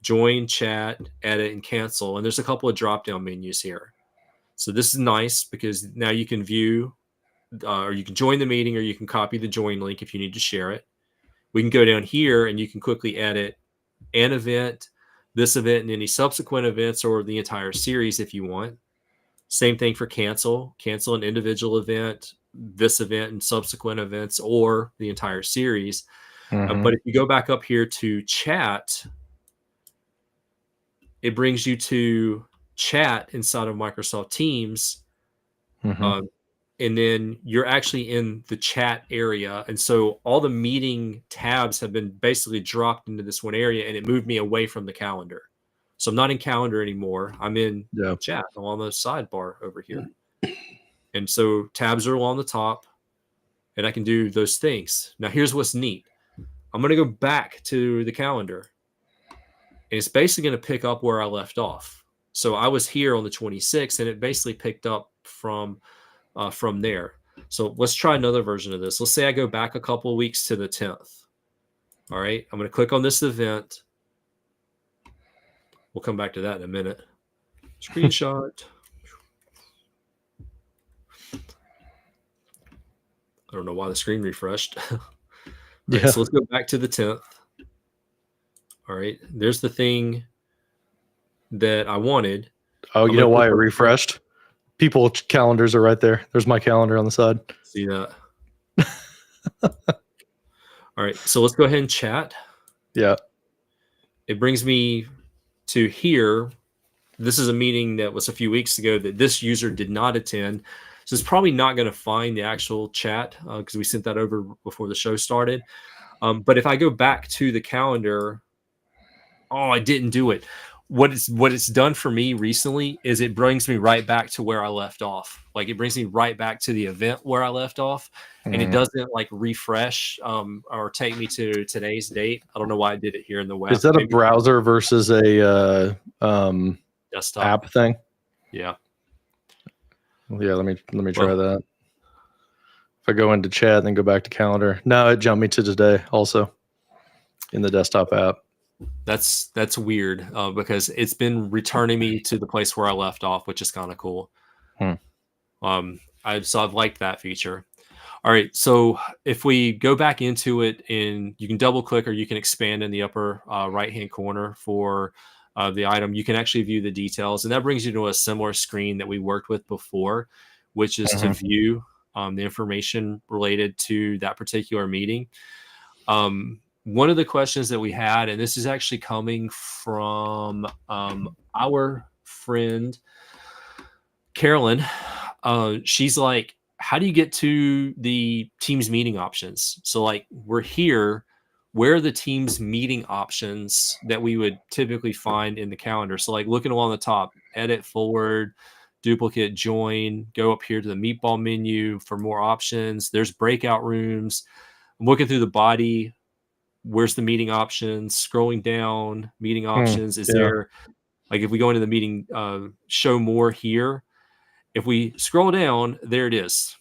join, chat, edit, and cancel. And there's a couple of drop-down menus here. So this is nice because now you can view, or you can join the meeting, or you can copy the join link if you need to share it. We can go down here, and you can quickly edit an event, this event, and any subsequent events, or the entire series if you want. Same thing for cancel an individual event, this event and subsequent events, or the entire series. But if you go back up here to chat, it brings you to chat inside of Microsoft Teams. And then you're actually in the chat area. And so all the meeting tabs have been basically dropped into this one area, and it moved me away from the calendar. So I'm not in calendar anymore. I'm in chat. I'm on the sidebar over here. And so tabs are along the top, and I can do those things. Now, here's what's neat. I'm going to go back to the calendar, and it's basically going to pick up where I left off. So I was here on the 26th, and it basically picked up from there. So let's try another version of this. Let's say I go back a couple of weeks to the 10th. All right. I'm going to click on this event. We'll come back to that in a minute. Screenshot. I don't know why the screen refreshed. Right, so let's go back to the 10th. All right. There's the thing that I wanted. Oh, you know why it refreshed? People's calendars are right there. There's my calendar on the side. See that? All right. So let's go ahead and chat. Yeah. It brings me to here. This is a meeting that was a few weeks ago that this user did not attend. So it's probably not going to find the actual chat because we sent that over before the show started. But if I go back to the calendar, I didn't do it. What it's done for me recently is it brings me right back to where I left off. Like it brings me right back to the event where I left off, and it doesn't like refresh or take me to today's date. I don't know why I did it here in the web. Is that a browser versus a desktop app thing? Yeah. Yeah. Let me try that. If I go into chat and then go back to calendar, no, it jumped me to today also in the desktop app. That's weird because it's been returning me to the place where I left off, which is kind of cool. I've liked that feature. All right, so if we go back into it, and you can double click or you can expand in the upper right hand corner for the item, you can actually view the details, and that brings you to a similar screen that we worked with before, which is to view the information related to that particular meeting. One of the questions that we had, and this is actually coming from our friend Carolyn, she's like, how do you get to the Teams meeting options? So like we're here, where are the Teams meeting options that we would typically find in the calendar? So like looking along the top, edit, forward, duplicate, join, go up here to the meatball menu for more options. There's breakout rooms. I'm looking through the body. Where's the meeting options? Scrolling down, meeting options. Is there, like if we go into the meeting, show more here, if we scroll down, there it is.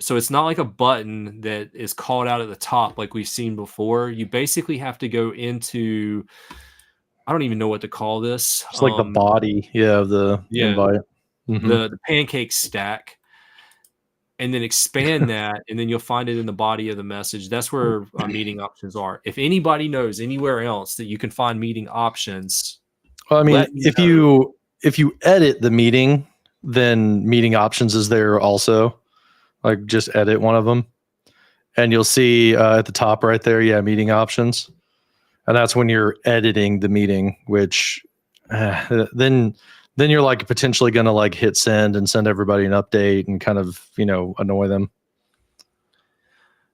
So it's not like a button that is called out at the top like we've seen before. You basically have to go into, I don't even know what to call this. It's like the body, of the invite. The pancake stack. And then expand that, and then you'll find it in the body of the message. That's where meeting options are. If anybody knows anywhere else that you can find meeting options, well, I mean, if you edit the meeting, then meeting options is there also. Like just edit one of them, and you'll see at the top right there, meeting options. And that's when you're editing the meeting, which then you're like potentially going to like hit send and send everybody an update and kind of, annoy them.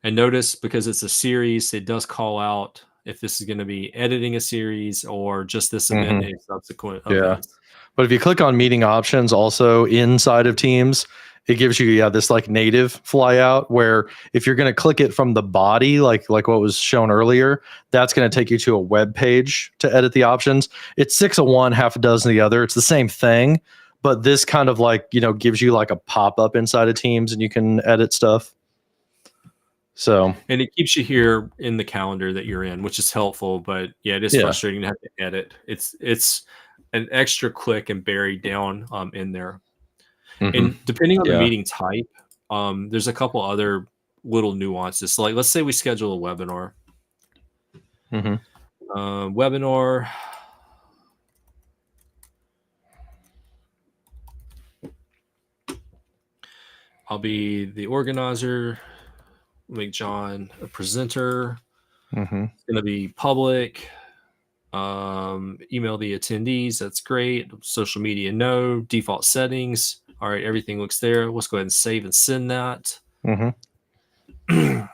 And notice, because it's a series, it does call out if this is going to be editing a series or just this event and subsequent events. But if you click on meeting options also inside of Teams, it gives you this like native flyout where if you're going to click it from the body, like what was shown earlier, that's going to take you to a web page to edit the options. It's 6 of one, half a dozen of the other. It's the same thing, but this kind of like, gives you like a pop-up inside of Teams and you can edit stuff. So, and it keeps you here in the calendar that you're in, which is helpful, but it is frustrating to have to edit. It's an extra click and buried down in there. And depending on the meeting type, there's a couple other little nuances. So like, let's say we schedule a webinar. Webinar. I'll be the organizer. Make John a presenter. It's going to be public. Email the attendees. That's great. Social media, no. Default settings. All right, everything looks there. Let's go ahead and save and send that. I'm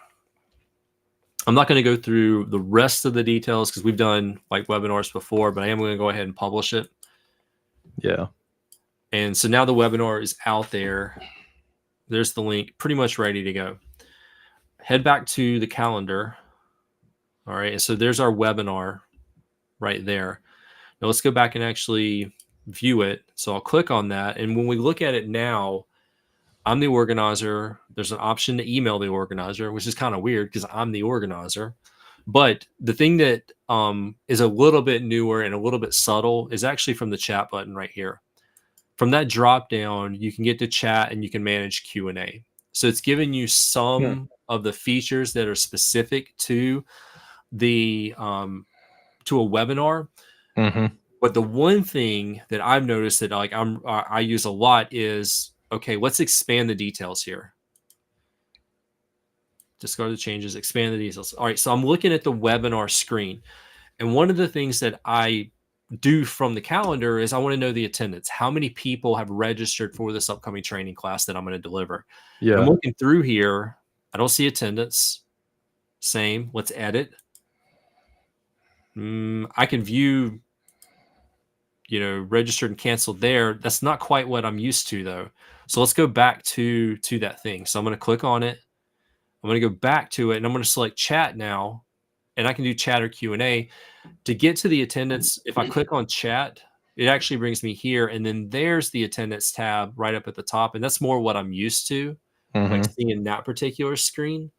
not going to go through the rest of the details because we've done like webinars before, but I am going to go ahead and publish it. Yeah. And so now the webinar is out there. There's the link, pretty much ready to go. Head back to the calendar. All right, and so there's our webinar right there. Now let's go back and actually view it. So I'll click on that. And when we look at it now, I'm the organizer. There's an option to email the organizer, which is kind of weird because I'm the organizer. But the thing that is a little bit newer and a little bit subtle is actually from the chat button right here. From that drop down, you can get to chat and you can manage Q&A. So it's giving you some of the features that are specific to the to a webinar. But the one thing that I've noticed that like I use a lot is, okay, let's expand the details here. Discard the changes, expand the details. All right, so I'm looking at the webinar screen. And one of the things that I do from the calendar is I want to know the attendance. How many people have registered for this upcoming training class that I'm going to deliver? Yeah. I'm looking through here. I don't see attendance. Same. Let's edit. I can view, registered and canceled there. That's not quite what I'm used to though. So let's go back to that thing. So I'm going to click on it. I'm going to go back to it and I'm going to select chat now. And I can do chat or Q&A. To get to the attendance, if I click on chat, it actually brings me here. And then there's the attendance tab right up at the top. And that's more what I'm used to, like seeing that particular screen.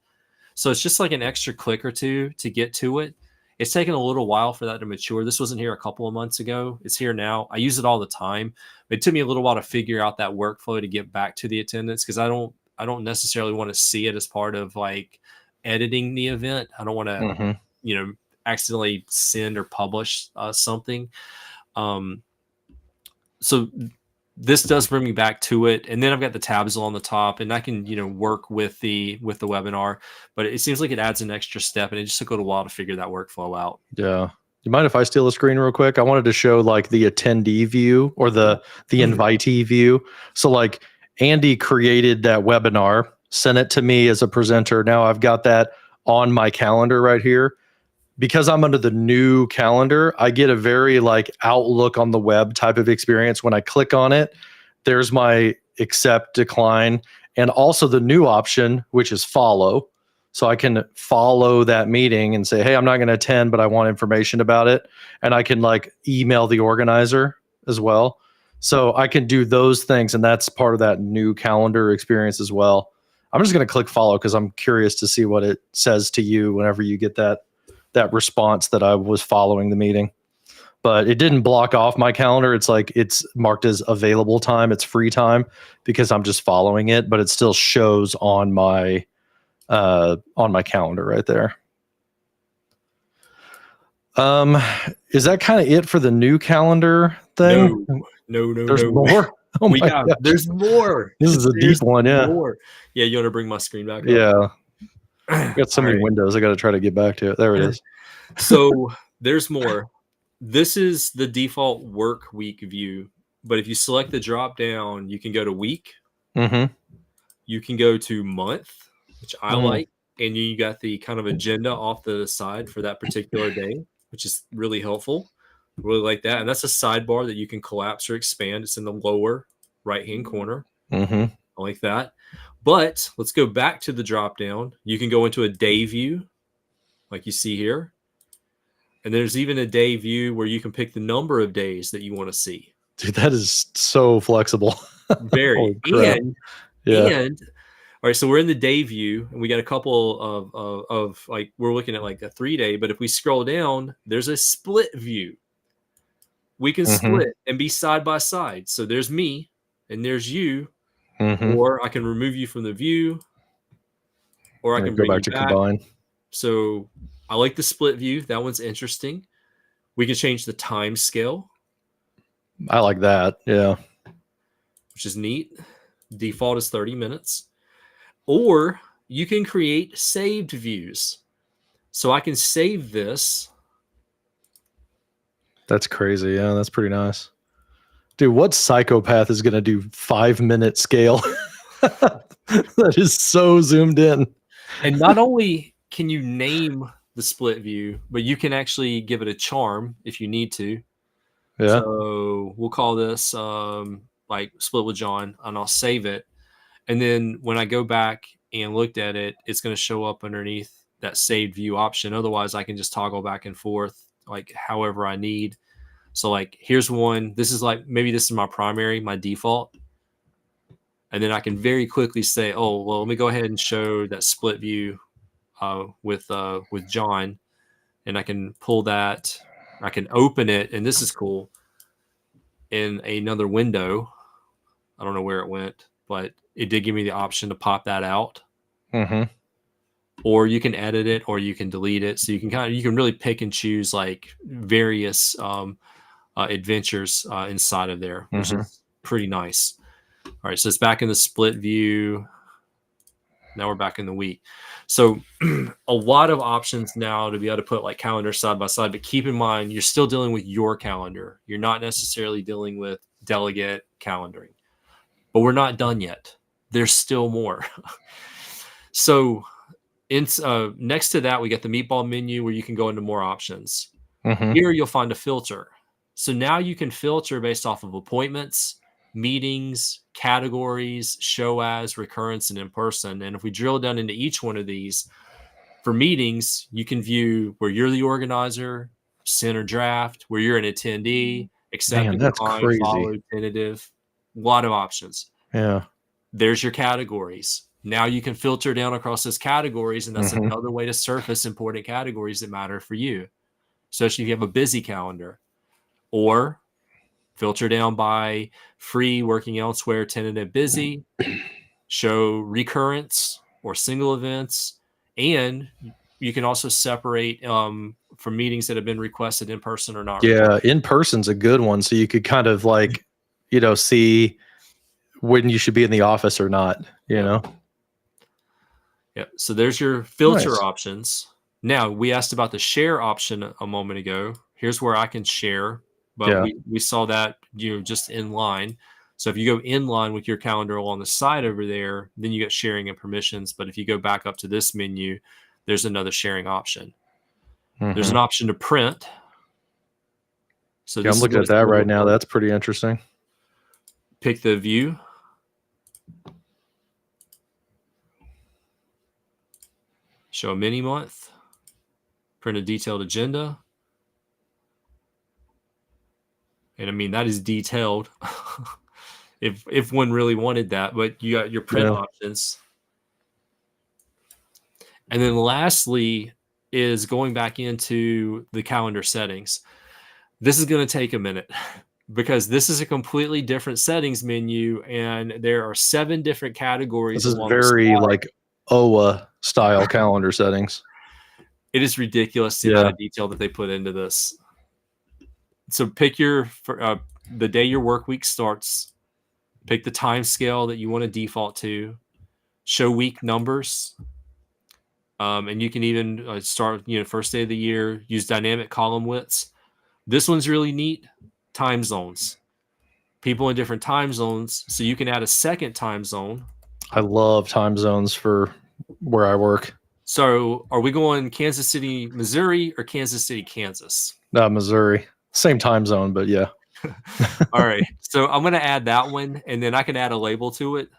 So it's just like an extra click or two to get to it. It's taken a little while for that to mature. This wasn't here a couple of months ago. It's here now. I use it all the time. But it took me a little while to figure out that workflow to get back to the attendance because I don't necessarily want to see it as part of like editing the event. I don't want to, accidentally send or publish something. So this does bring me back to it. And then I've got the tabs on the top and I can, work with the webinar, but it seems like it adds an extra step and it just took a little while to figure that workflow out. Yeah. You mind if I steal the screen real quick? I wanted to show like the attendee view or the invitee view. So like Andy created that webinar, sent it to me as a presenter. Now I've got that on my calendar right here. Because I'm under the new calendar, I get a very like Outlook on the web type of experience. When I click on it, there's my accept, decline, and also the new option, which is follow. So I can follow that meeting and say, hey, I'm not going to attend, but I want information about it. And I can like email the organizer as well. So I can do those things. And that's part of that new calendar experience as well. I'm just going to click follow because I'm curious to see what it says to you whenever you get that response that I was following the meeting. But it didn't block off my calendar. It's like it's marked as available time. It's free time because I'm just following it, but it still shows on my calendar right there. Is that kind of it for the new calendar thing? No. There's more. Oh my God. There's more. This is a deep one. Yeah. More. Yeah. You want to bring my screen back up? Yeah. I got so many windows. I got to try to get back to it. There it is. So there's more. This is the default work week view, but if you select the drop down, you can go to week. You can go to month, which I like, and you got the kind of agenda off the side for that particular day, which is really helpful. Really like that. And that's a sidebar that you can collapse or expand. It's in the lower right-hand corner. I like that. But let's go back to the drop down. You can go into a day view, like you see here. And there's even a day view where you can pick the number of days that you want to see. Dude, that is so flexible. Very. And all right, so we're in the day view, and we got a couple of like, we're looking at like a 3-day, but if we scroll down, there's a split view. We can split and be side by side. So there's me and there's you, or I can remove you from the view, or I can go bring back you to back. combine. So I like the split view. That one's interesting. We can change the time scale. I like that. Yeah. Which is neat. Default is 30 minutes. Or you can create saved views. So I can save this. That's crazy. Yeah, that's pretty nice. Dude, what psychopath is going to do 5-minute scale? That is so zoomed in. And not only can you name the split view, but you can actually give it a charm if you need to. Yeah. So we'll call this like split with John, and I'll save it. And then when I go back and looked at it, it's going to show up underneath that saved view option. Otherwise, I can just toggle back and forth like however I need. So like here's one. This is like, maybe this is my primary, my default. And then I can very quickly say, oh, well, let me go ahead and show that split view with John. And I can pull that. I can open it. And this is cool. In another window. I don't know where it went, but it did give me the option to pop that out. Or you can edit it, or you can delete it. So you can really pick and choose like various adventures inside of there, which is pretty nice. All right, so it's back in the split view. Now we're back in the week. So a lot of options now to be able to put like calendar side by side, but keep in mind, you're still dealing with your calendar. You're not necessarily dealing with delegate calendaring, but we're not done yet. There's still more. So next to that, we got the meatball menu where you can go into more options. Here you'll find a filter. So now you can filter based off of appointments, meetings, categories, show as, recurrence, and in person. And if we drill down into each one of these, for meetings, you can view where you're the organizer, send or draft, where you're an attendee, accept, decline, follow, tentative. A lot of options. Yeah. There's your categories. Now you can filter down across those categories, and that's another way to surface important categories that matter for you, especially if you have a busy calendar. Or filter down by free, working elsewhere, tentative, busy, show recurrence or single events. And you can also separate from meetings that have been requested in person or not. Yeah, in person's a good one. So you could kind of like, see when you should be in the office or not, know? Yeah. So there's your filter options. Now, we asked about the share option a moment ago. Here's where I can share. But we saw that, just in line. So if you go in line with your calendar along the side over there, then you get sharing and permissions. But if you go back up to this menu, there's another sharing option. There's an option to print. So I'm looking at that right now. That's pretty interesting. Pick the view. Show a mini month. Print a detailed agenda. And I mean, that is detailed if one really wanted that, but you got your print options. And then lastly is going back into the calendar settings. This is going to take a minute because this is a completely different settings menu, and there are 7 different categories. This is very like OWA style calendar settings. It is ridiculous the amount of detail that they put into this. So pick the day your work week starts, pick the time scale that you want to default to, show week numbers, And you can even start, first day of the year, use dynamic column widths. This one's really neat. Time zones. People in different time zones. So you can add a second time zone. I love time zones for where I work. So are we going Kansas City, Missouri or Kansas City, Kansas? Missouri. Same time zone, but yeah. All right. So I'm going to add that one, and then I can add a label to it.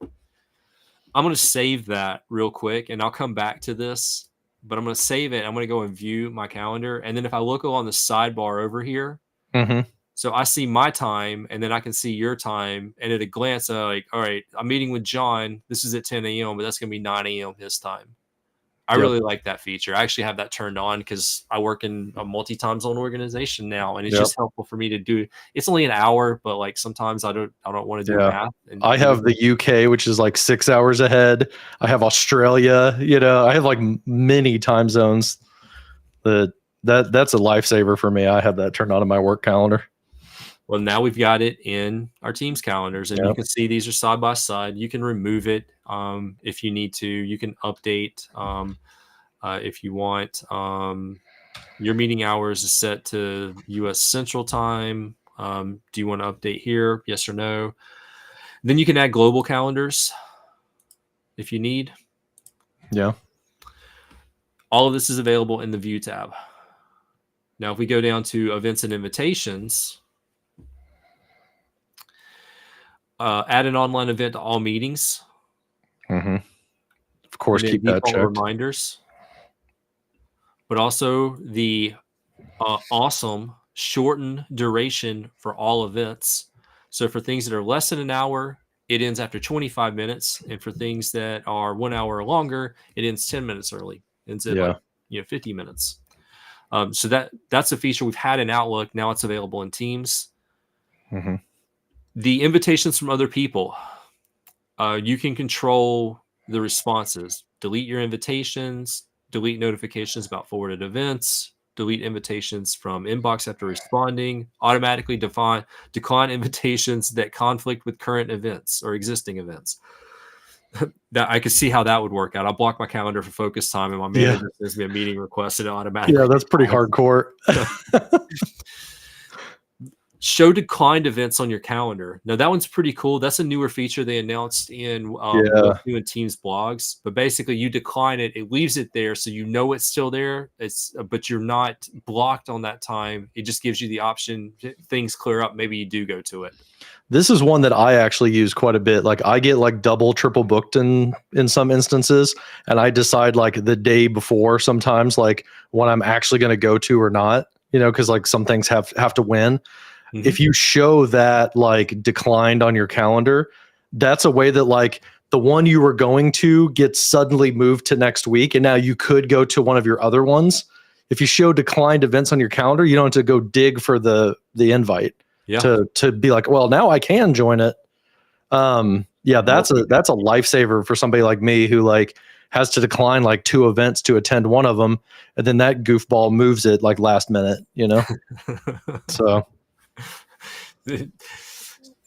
I'm going to save that real quick, and I'll come back to this, but I'm going to save it. I'm going to go and view my calendar. And then if I look on the sidebar over here, so I see my time, and then I can see your time. And at a glance, like, all right, I'm meeting with John. This is at 10 a.m., but that's going to be 9 a.m. his time. I really like that feature. I actually have that turned on because I work in a multi-time zone organization now, and it's just helpful for me to do. It's only an hour, but like sometimes I don't want to do math. And I have the UK, which is like 6 hours ahead. I have Australia. I have like many time zones. That's a lifesaver for me. I have that turned on in my work calendar. Well, now we've got it in our team's calendars, and you can see these are side by side. You can remove it if you need to. You can update if you want. Your meeting hours is set to U.S. Central Time. Do you want to update here? Yes or no? Then you can add global calendars if you need. Yeah. All of this is available in the View tab. Now, if we go down to Events and Invitations, add an online event to all meetings. Of course, keep that checked. Reminders, but also the awesome shortened duration for all events. So for things that are less than an hour, it ends after 25 minutes, and for things that are 1 hour or longer, it ends 10 minutes early. It ends at 50 minutes. So that's a feature we've had in Outlook. Now it's available in Teams. The invitations from other people, you can control the responses. Delete your invitations, delete notifications about forwarded events, delete invitations from inbox after responding, automatically decline invitations that conflict with current events or existing events. That I could see how that would work out. I'll block my calendar for focus time, and my manager sends me a meeting request, and it automatically. Yeah, that's pretty hardcore. Show declined events on your calendar. Now that one's pretty cool. That's a newer feature they announced in new Teams blogs. But basically, you decline it, it leaves it there, so you know it's still there. But you're not blocked on that time. It just gives you the option. Things clear up. Maybe you do go to it. This is one that I actually use quite a bit. Like I get like double, triple booked in some instances, and I decide like the day before sometimes like when I'm actually going to go to or not. Because like some things have to win. If you show that like declined on your calendar, that's a way that like the one you were going to gets suddenly moved to next week. And now you could go to one of your other ones. If you show declined events on your calendar, you don't have to go dig for the invite to be like, well, now I can join it. That's a lifesaver for somebody like me who like has to decline like 2 events to attend one of them. And then that goofball moves it like last minute, so. I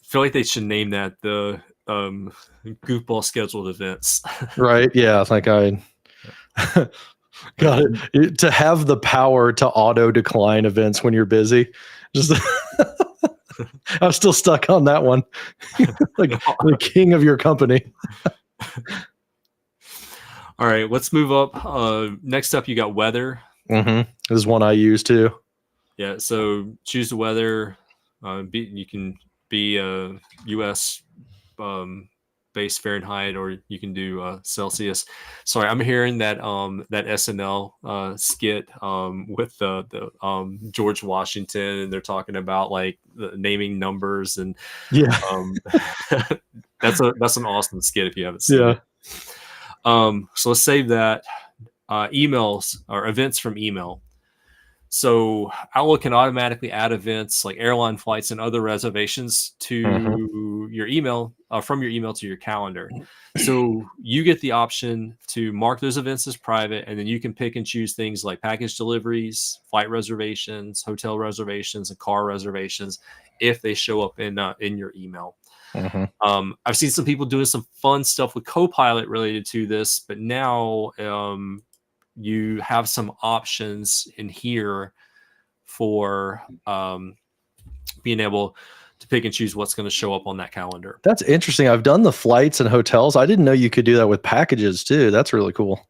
feel like they should name that the goofball scheduled events. Right. Yeah. Like I got it. To have the power to auto decline events when you're busy. Just I'm still stuck on that one. Like the king of your company. All right, let's move up. Next up, you got weather. This is one I use too. Yeah. So choose the weather. You can be U.S. Based Fahrenheit, or you can do Celsius. Sorry, I'm hearing that that SNL skit with the George Washington, and they're talking about like naming numbers, and that's an awesome skit if you haven't seen it. So let's save that. Emails or events from email. So Outlook can automatically add events like airline flights and other reservations to your email, from your email to your calendar. So you get the option to mark those events as private, and then you can pick and choose things like package deliveries, flight reservations, hotel reservations, and car reservations if they show up in your email. I've seen some people doing some fun stuff with Copilot related to this, but now you have some options in here for being able to pick and choose what's going to show up on that calendar. That's interesting. I've done the flights and hotels. I didn't know you could do that with packages too. That's really cool.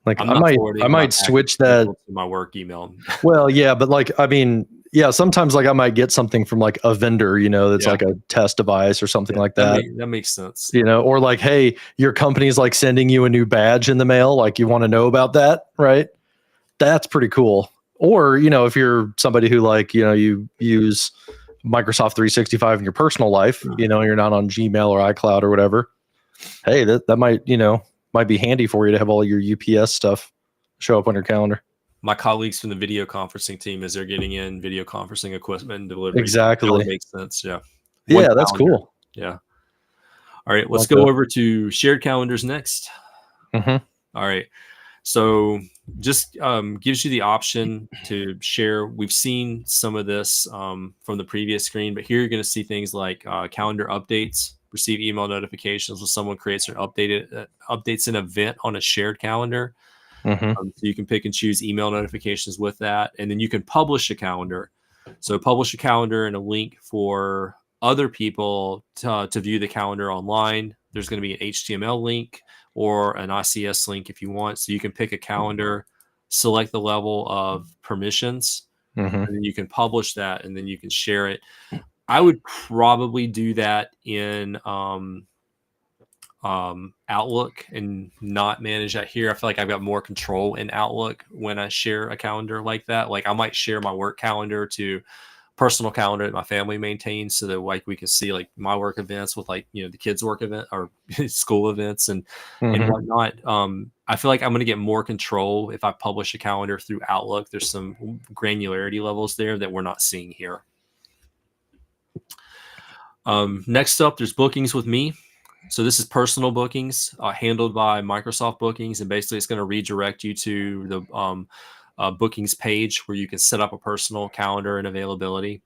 Like I might switch that to my work email. Well, yeah, but like, I mean, yeah, sometimes like I might get something from like a vendor, that's like a test device or something like that. That makes sense. Or like, hey, your company's like sending you a new badge in the mail. Like you want to know about that, right? That's pretty cool. Or, if you're somebody who like, you use Microsoft 365 in your personal life, you're not on Gmail or iCloud or whatever. Hey, that might, might be handy for you to have all your UPS stuff show up on your calendar. My colleagues from the video conferencing team, as they're getting in video conferencing equipment and delivery. Exactly. That makes sense. Yeah. Yeah, that's cool. Yeah. All right. Let's go over to shared calendars next. All right. So just gives you the option to share. We've seen some of this from the previous screen, but here you're going to see things like calendar updates, receive email notifications when someone creates or updates an event on a shared calendar. So you can pick and choose email notifications with that. And then you can publish a calendar. So publish a calendar and a link for other people to view the calendar online. There's going to be an HTML link or an ICS link if you want. So you can pick a calendar, select the level of permissions, and then you can publish that, and then you can share it. I would probably do that in Outlook and not manage that here. I feel like I've got more control in Outlook when I share a calendar like that. Like I might share my work calendar to personal calendar that my family maintains, so that like we can see like my work events with like the kids' work event or school events and whatnot. I feel like I'm going to get more control if I publish a calendar through Outlook. There's some granularity levels there that we're not seeing here. Next up, there's bookings with me. So this is personal bookings handled by Microsoft Bookings, and basically it's going to redirect you to the bookings page where you can set up a personal calendar and availability.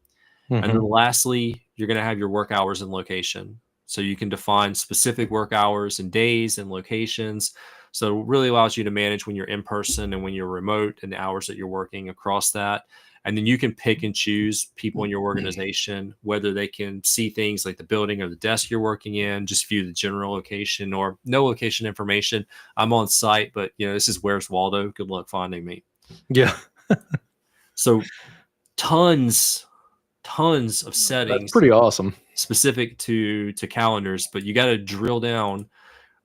And then lastly, you're going to have your work hours and location. So you can define specific work hours and days and locations. So it really allows you to manage when you're in person and when you're remote and the hours that you're working across that. And then you can pick and choose people in your organization, whether they can see things like the building or the desk you're working in, just view the general location or no location information. I'm on site, but this is Where's Waldo. Good luck finding me. Yeah. So tons of settings. That's pretty awesome. Specific to calendars, but you got to drill down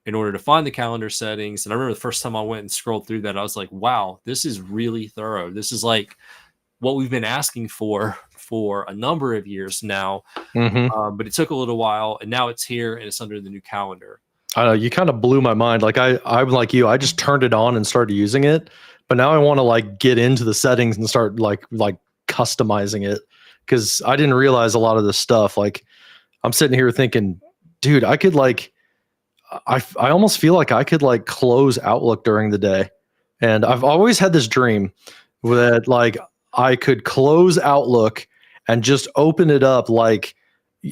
in order to find the calendar settings. And I remember the first time I went and scrolled through that, I was like, wow, this is really thorough. This is like what we've been asking for a number of years now. But it took a little while, and now it's here and it's under the new calendar. I know, you kind of blew my mind. Like I'm like you, I just turned it on and started using it, but now I want to like get into the settings and start like customizing it, because I didn't realize a lot of this stuff. Like I'm sitting here thinking, dude, I could like, I almost feel like I could like close Outlook during the day. And I've always had this dream that like I could close Outlook and just open it up like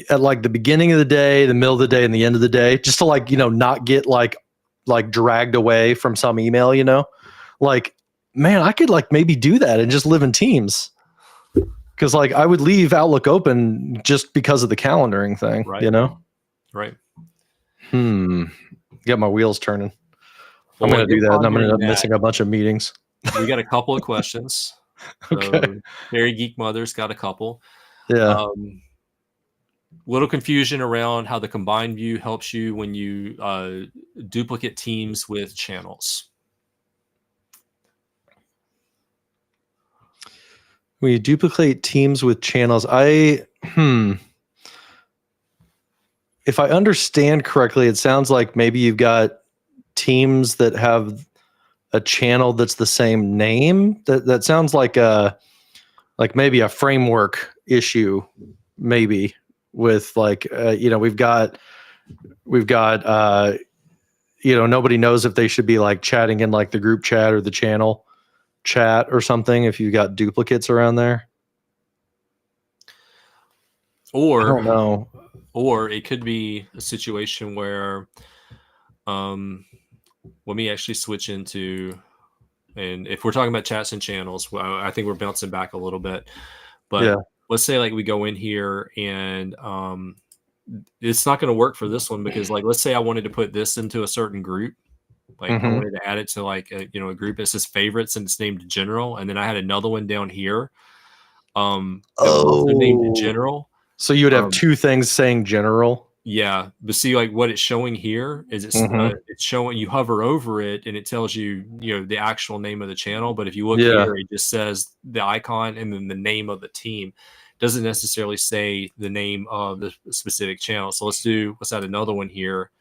at like the beginning of the day, the middle of the day, and the end of the day, just to like, not get like dragged away from some email, like, man, I could like maybe do that and just live in Teams. Cause like I would leave Outlook open just because of the calendaring thing, right. Right. Get my wheels turning. Well, I'm going to do that, and I'm going to end up missing a bunch of meetings. We got a couple of questions. Okay. So Very Geek Mother's got a couple. Yeah. Little confusion around how the combined view helps you when you duplicate teams with channels. When you duplicate teams with channels, if I understand correctly, it sounds like maybe you've got teams that have a channel that's the same name. That sounds like maybe a framework issue, maybe with like we've got nobody knows if they should be like chatting in like the group chat or the channel chat or something if you've got duplicates around there. Or I don't know. Or it could be a situation where, let me actually switch into, and if we're talking about chats and channels, well, I think we're bouncing back a little bit, but let's say like we go in here and it's not going to work for this one because like, let's say I wanted to put this into a certain group. Like I wanted to add it to like a group that says favorites and it's named general. And then I had another one down here. That was also named general. So you would have two things saying general. Yeah, but see, like what it's showing here is it's showing, you hover over it and it tells you, the actual name of the channel. But if you look here, it just says the icon and then the name of the team. It doesn't necessarily say the name of the specific channel. So let's add another one here.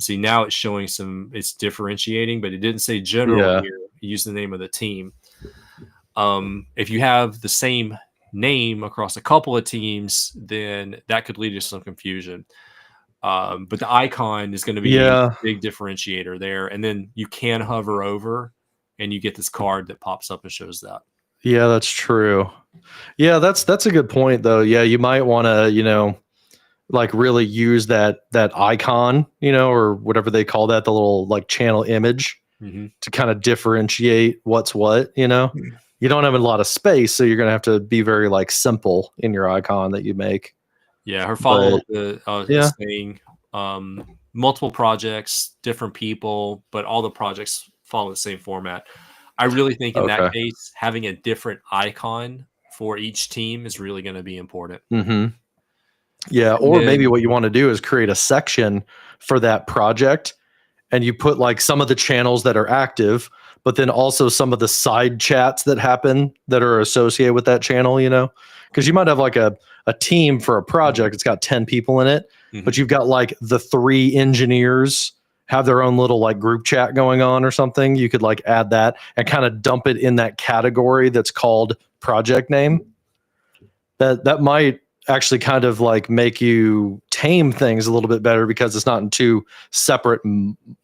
See, now it's showing it's differentiating, but it didn't say general here. It used the name of the team. If you have the same name across a couple of teams, then that could lead to some confusion. But the icon is going to be a big differentiator there. And then you can hover over and you get this card that pops up and shows that. Yeah, that's true. Yeah, that's a good point though. Yeah, you might want to, like really use that icon, or whatever they call that, the little like channel image to kind of differentiate what's what, You don't have a lot of space, so you're going to have to be very like simple in your icon that you make. Yeah, her follow-up is saying multiple projects, different people, but all the projects follow the same format. I really think in that case, having a different icon for each team is really going to be important. Yeah, or maybe what you want to do is create a section for that project, and you put like some of the channels that are active, but then also some of the side chats that happen that are associated with that channel, because you might have like a team for a project. It's got 10 people in it, but you've got like the 3 engineers have their own little like group chat going on or something. You could like add that and kind of dump it in that category that's called project name. That might actually kind of like make you tame things a little bit better because it's not in 2 separate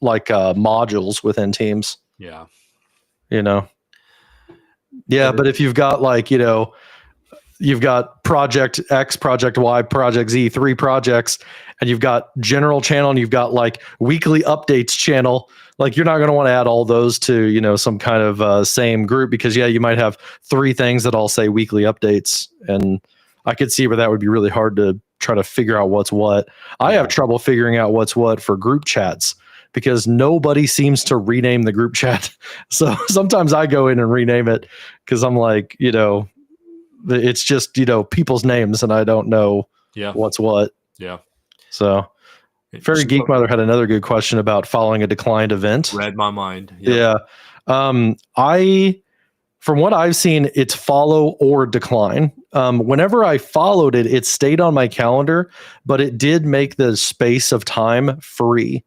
like modules within teams. Yeah. Yeah, but if you've got like, you've got project X, project Y, project Z, 3 projects, and you've got general channel and you've got like weekly updates channel, like you're not going to want to add all those to, some kind of same group because you might have 3 things that all say weekly updates. And I could see where that would be really hard to try to figure out what's what. I have trouble figuring out what's what for group chats because nobody seems to rename the group chat. So sometimes I go in and rename it because I'm like, it's just, people's names and I don't know what's what. Yeah. So Fairy Geek Mother had another good question about following a declined event. Read my mind. Yep. Yeah. From what I've seen, it's follow or decline. Whenever I followed it, it stayed on my calendar, but it did make the space of time free.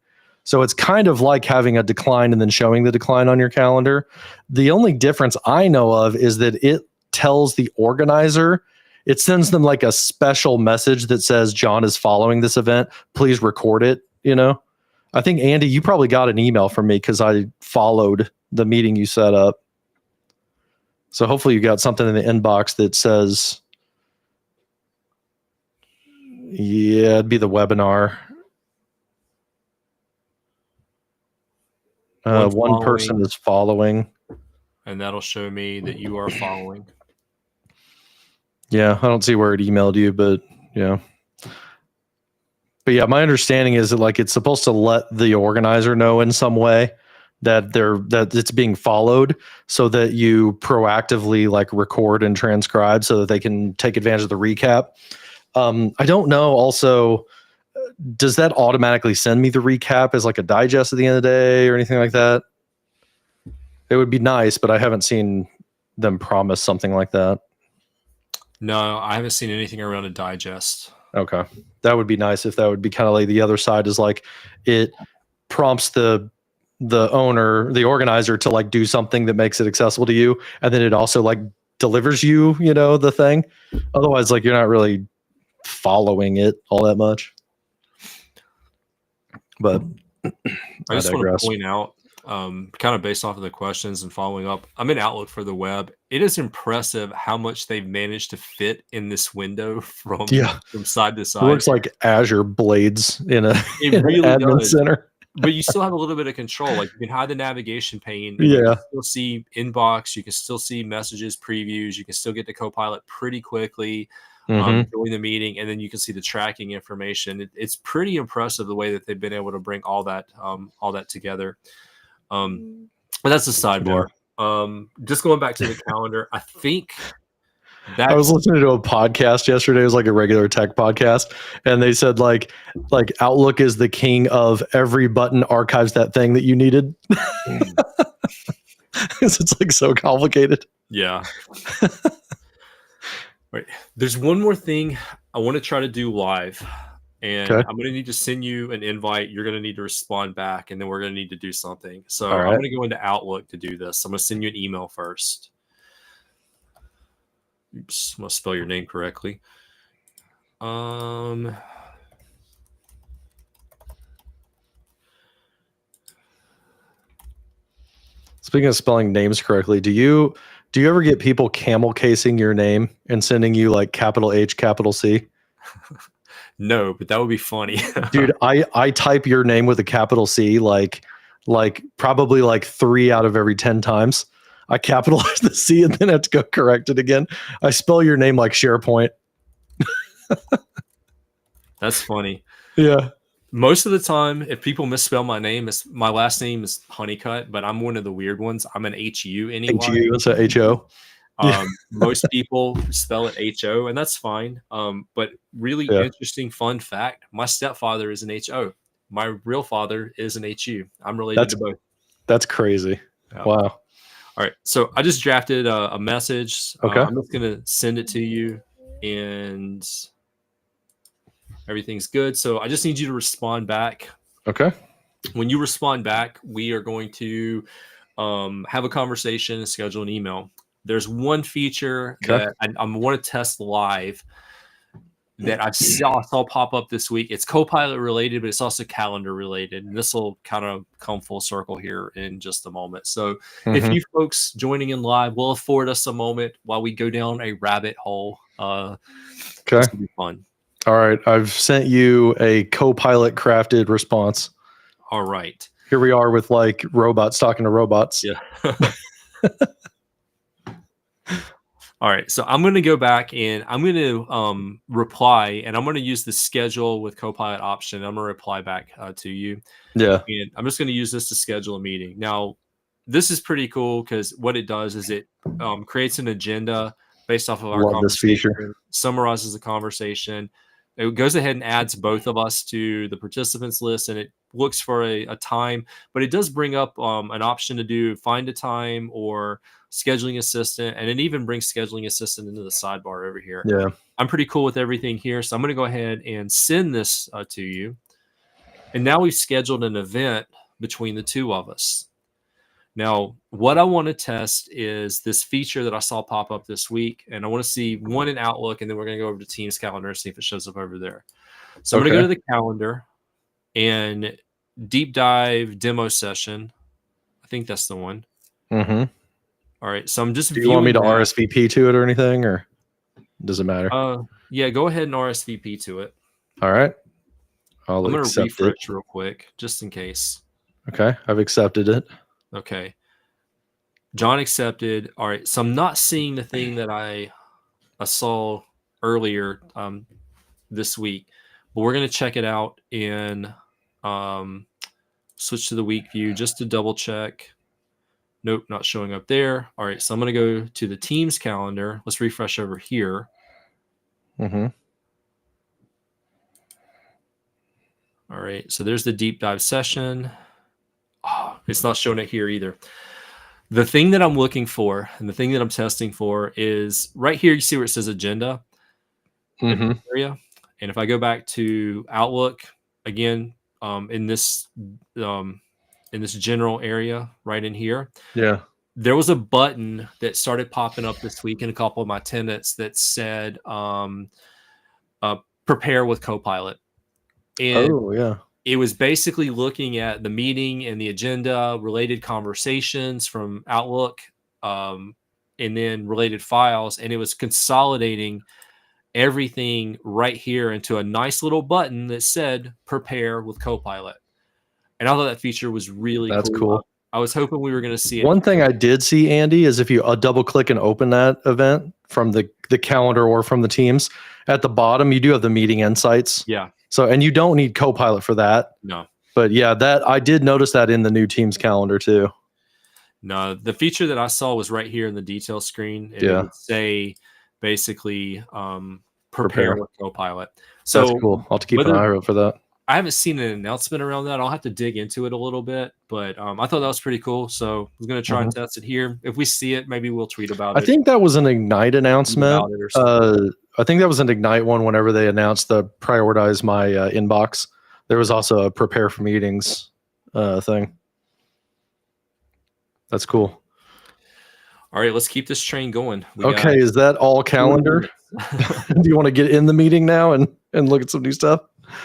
So it's kind of like having a decline and then showing the decline on your calendar. The only difference I know of is that it tells the organizer, it sends them like a special message that says, John is following this event. Please record it. I think, Andy, you probably got an email from me because I followed the meeting you set up. So hopefully you got something in the inbox that says, it'd be the webinar. One person is following. And that'll show me that you are following. Yeah, I don't see where it emailed you, but yeah. But yeah, my understanding is that like it's supposed to let the organizer know in some way that it's being followed so that you proactively like record and transcribe so that they can take advantage of the recap. I don't know also, does that automatically send me the recap as like a digest at the end of the day or anything like that? It would be nice, but I haven't seen them promise something like that. No, I haven't seen anything around a digest. Okay. That would be nice if that would be kind of like the other side is like it prompts the organizer to like do something that makes it accessible to you. And then it also like delivers you, the thing. Otherwise, like you're not really following it all that much. But I just want to point out kind of based off of the questions and following up. I'm in Outlook for the web. It is impressive how much they've managed to fit in this window from side to side. It looks like Azure blades in an really admin does. center. But you still have a little bit of control. Like, you can hide the navigation pane. And Yeah. you can still see inbox. You can still see messages, previews. You can still get to Copilot pretty quickly during the meeting. And then you can see the tracking information. It's pretty impressive the way that they've been able to bring all that together. But that's a sidebar. Just going back to the calendar, I think I was listening to a podcast yesterday. It was like a regular tech podcast, and they said like Outlook is the king of every button archives that thing that you needed. It's like so complicated. Yeah. Right. There's one more thing I want to try to do live, and I'm going to need to send you an invite. You're going to need to respond back, and then we're going to need to do something. So I'm going to go into Outlook to do this. I'm going to send you an email first. Oops, I'm going to spell your name correctly. Speaking of spelling names correctly, do you ever get people camel casing your name and sending you like capital H, capital C? No, but that would be funny. Dude, I type your name with a capital C like probably like 3 out of every 10 times. I capitalize the C and then have to go correct it again. I spell your name like SharePoint. That's funny. Yeah. Most of the time, if people misspell my name, my last name is Honeycutt, but I'm one of the weird ones. I'm an HU anyway. HU, so HO. Most people spell it HO, and that's fine. But really interesting fun fact, my stepfather is an HO. My real father is an HU. I'm related to both. That's crazy. Wow. All right. So I just drafted a message. Okay. I'm just going to send it to you, and everything's good. So I just need you to respond back. Okay. When you respond back, we are going to have a conversation and schedule an email. There's one feature that I want to test live that I saw pop up this week. It's Copilot related, but it's also calendar related. And this will kind of come full circle here in just a moment. So if you folks joining in live will afford us a moment while we go down a rabbit hole. It's going to be fun. All right. I've sent you a Copilot crafted response. All right. Here we are with like robots talking to robots. Yeah. All right, so I'm going to go back and I'm going to reply, and I'm going to use the schedule with Copilot option. I'm going to reply back to you. Yeah. And I'm just going to use this to schedule a meeting. Now, this is pretty cool because what it does is it creates an agenda based off of our conversation. This feature. Summarizes the conversation. It goes ahead and adds both of us to the participants list, and it looks for a time, but it does bring up an option to do find a time or scheduling assistant, and it even brings scheduling assistant into the sidebar over here. Yeah. I'm pretty cool with everything here, so I'm going to go ahead and send this to you. And now we've scheduled an event between the two of us. Now, what I want to test is this feature that I saw pop up this week, and I want to see one in Outlook, and then we're going to go over to Teams calendar and see if it shows up over there. So I'm going to go to the calendar and deep dive demo session. I think that's the one. All right, so I'm just. Do you want me to RSVP to it or anything, or does it matter? Yeah, go ahead and RSVP to it. All right, I'm going to refresh real quick just in case. Okay, I've accepted it. Okay, John accepted. All right, so I'm not seeing the thing that I saw earlier this week, but we're going to check it out and switch to the week view just to double check. Nope, not showing up there. All right, so I'm going to go to the Teams calendar. Let's refresh over here. All right, so there's the deep dive session. Oh, it's not showing it here either. The thing that I'm looking for and the thing that I'm testing for is right here. You see where it says agenda area. And if I go back to Outlook again, in this general area right in here, there was a button that started popping up this week in a couple of my tenants that said prepare with Copilot. And it was basically looking at the meeting and the agenda, related conversations from Outlook, and then related files, and it was consolidating everything right here into a nice little button that said "Prepare with Copilot." And I thought that feature was really That's cool. I was hoping we were going to see it. One thing I did see, Andy, is if you double click and open that event from the calendar or from the Teams, at the bottom you do have the meeting insights. Yeah. So, and you don't need Copilot for that. No. But yeah, that I did notice that in the new Teams calendar too. No, the feature that I saw was right here in the detail screen. And it would say basically prepare with Copilot. So that's cool. I'll have to keep an eye out for that. I haven't seen an announcement around that. I'll have to dig into it a little bit, but I thought that was pretty cool. So I was going to try and test it here. If we see it, maybe we'll tweet about it. I think that was an Ignite announcement. I think that was an Ignite one whenever they announced the prioritize my inbox. There was also a prepare for meetings thing. That's cool. All right, let's keep this train going. Okay, is that all calendar? Do you want to get in the meeting now and look at some new stuff?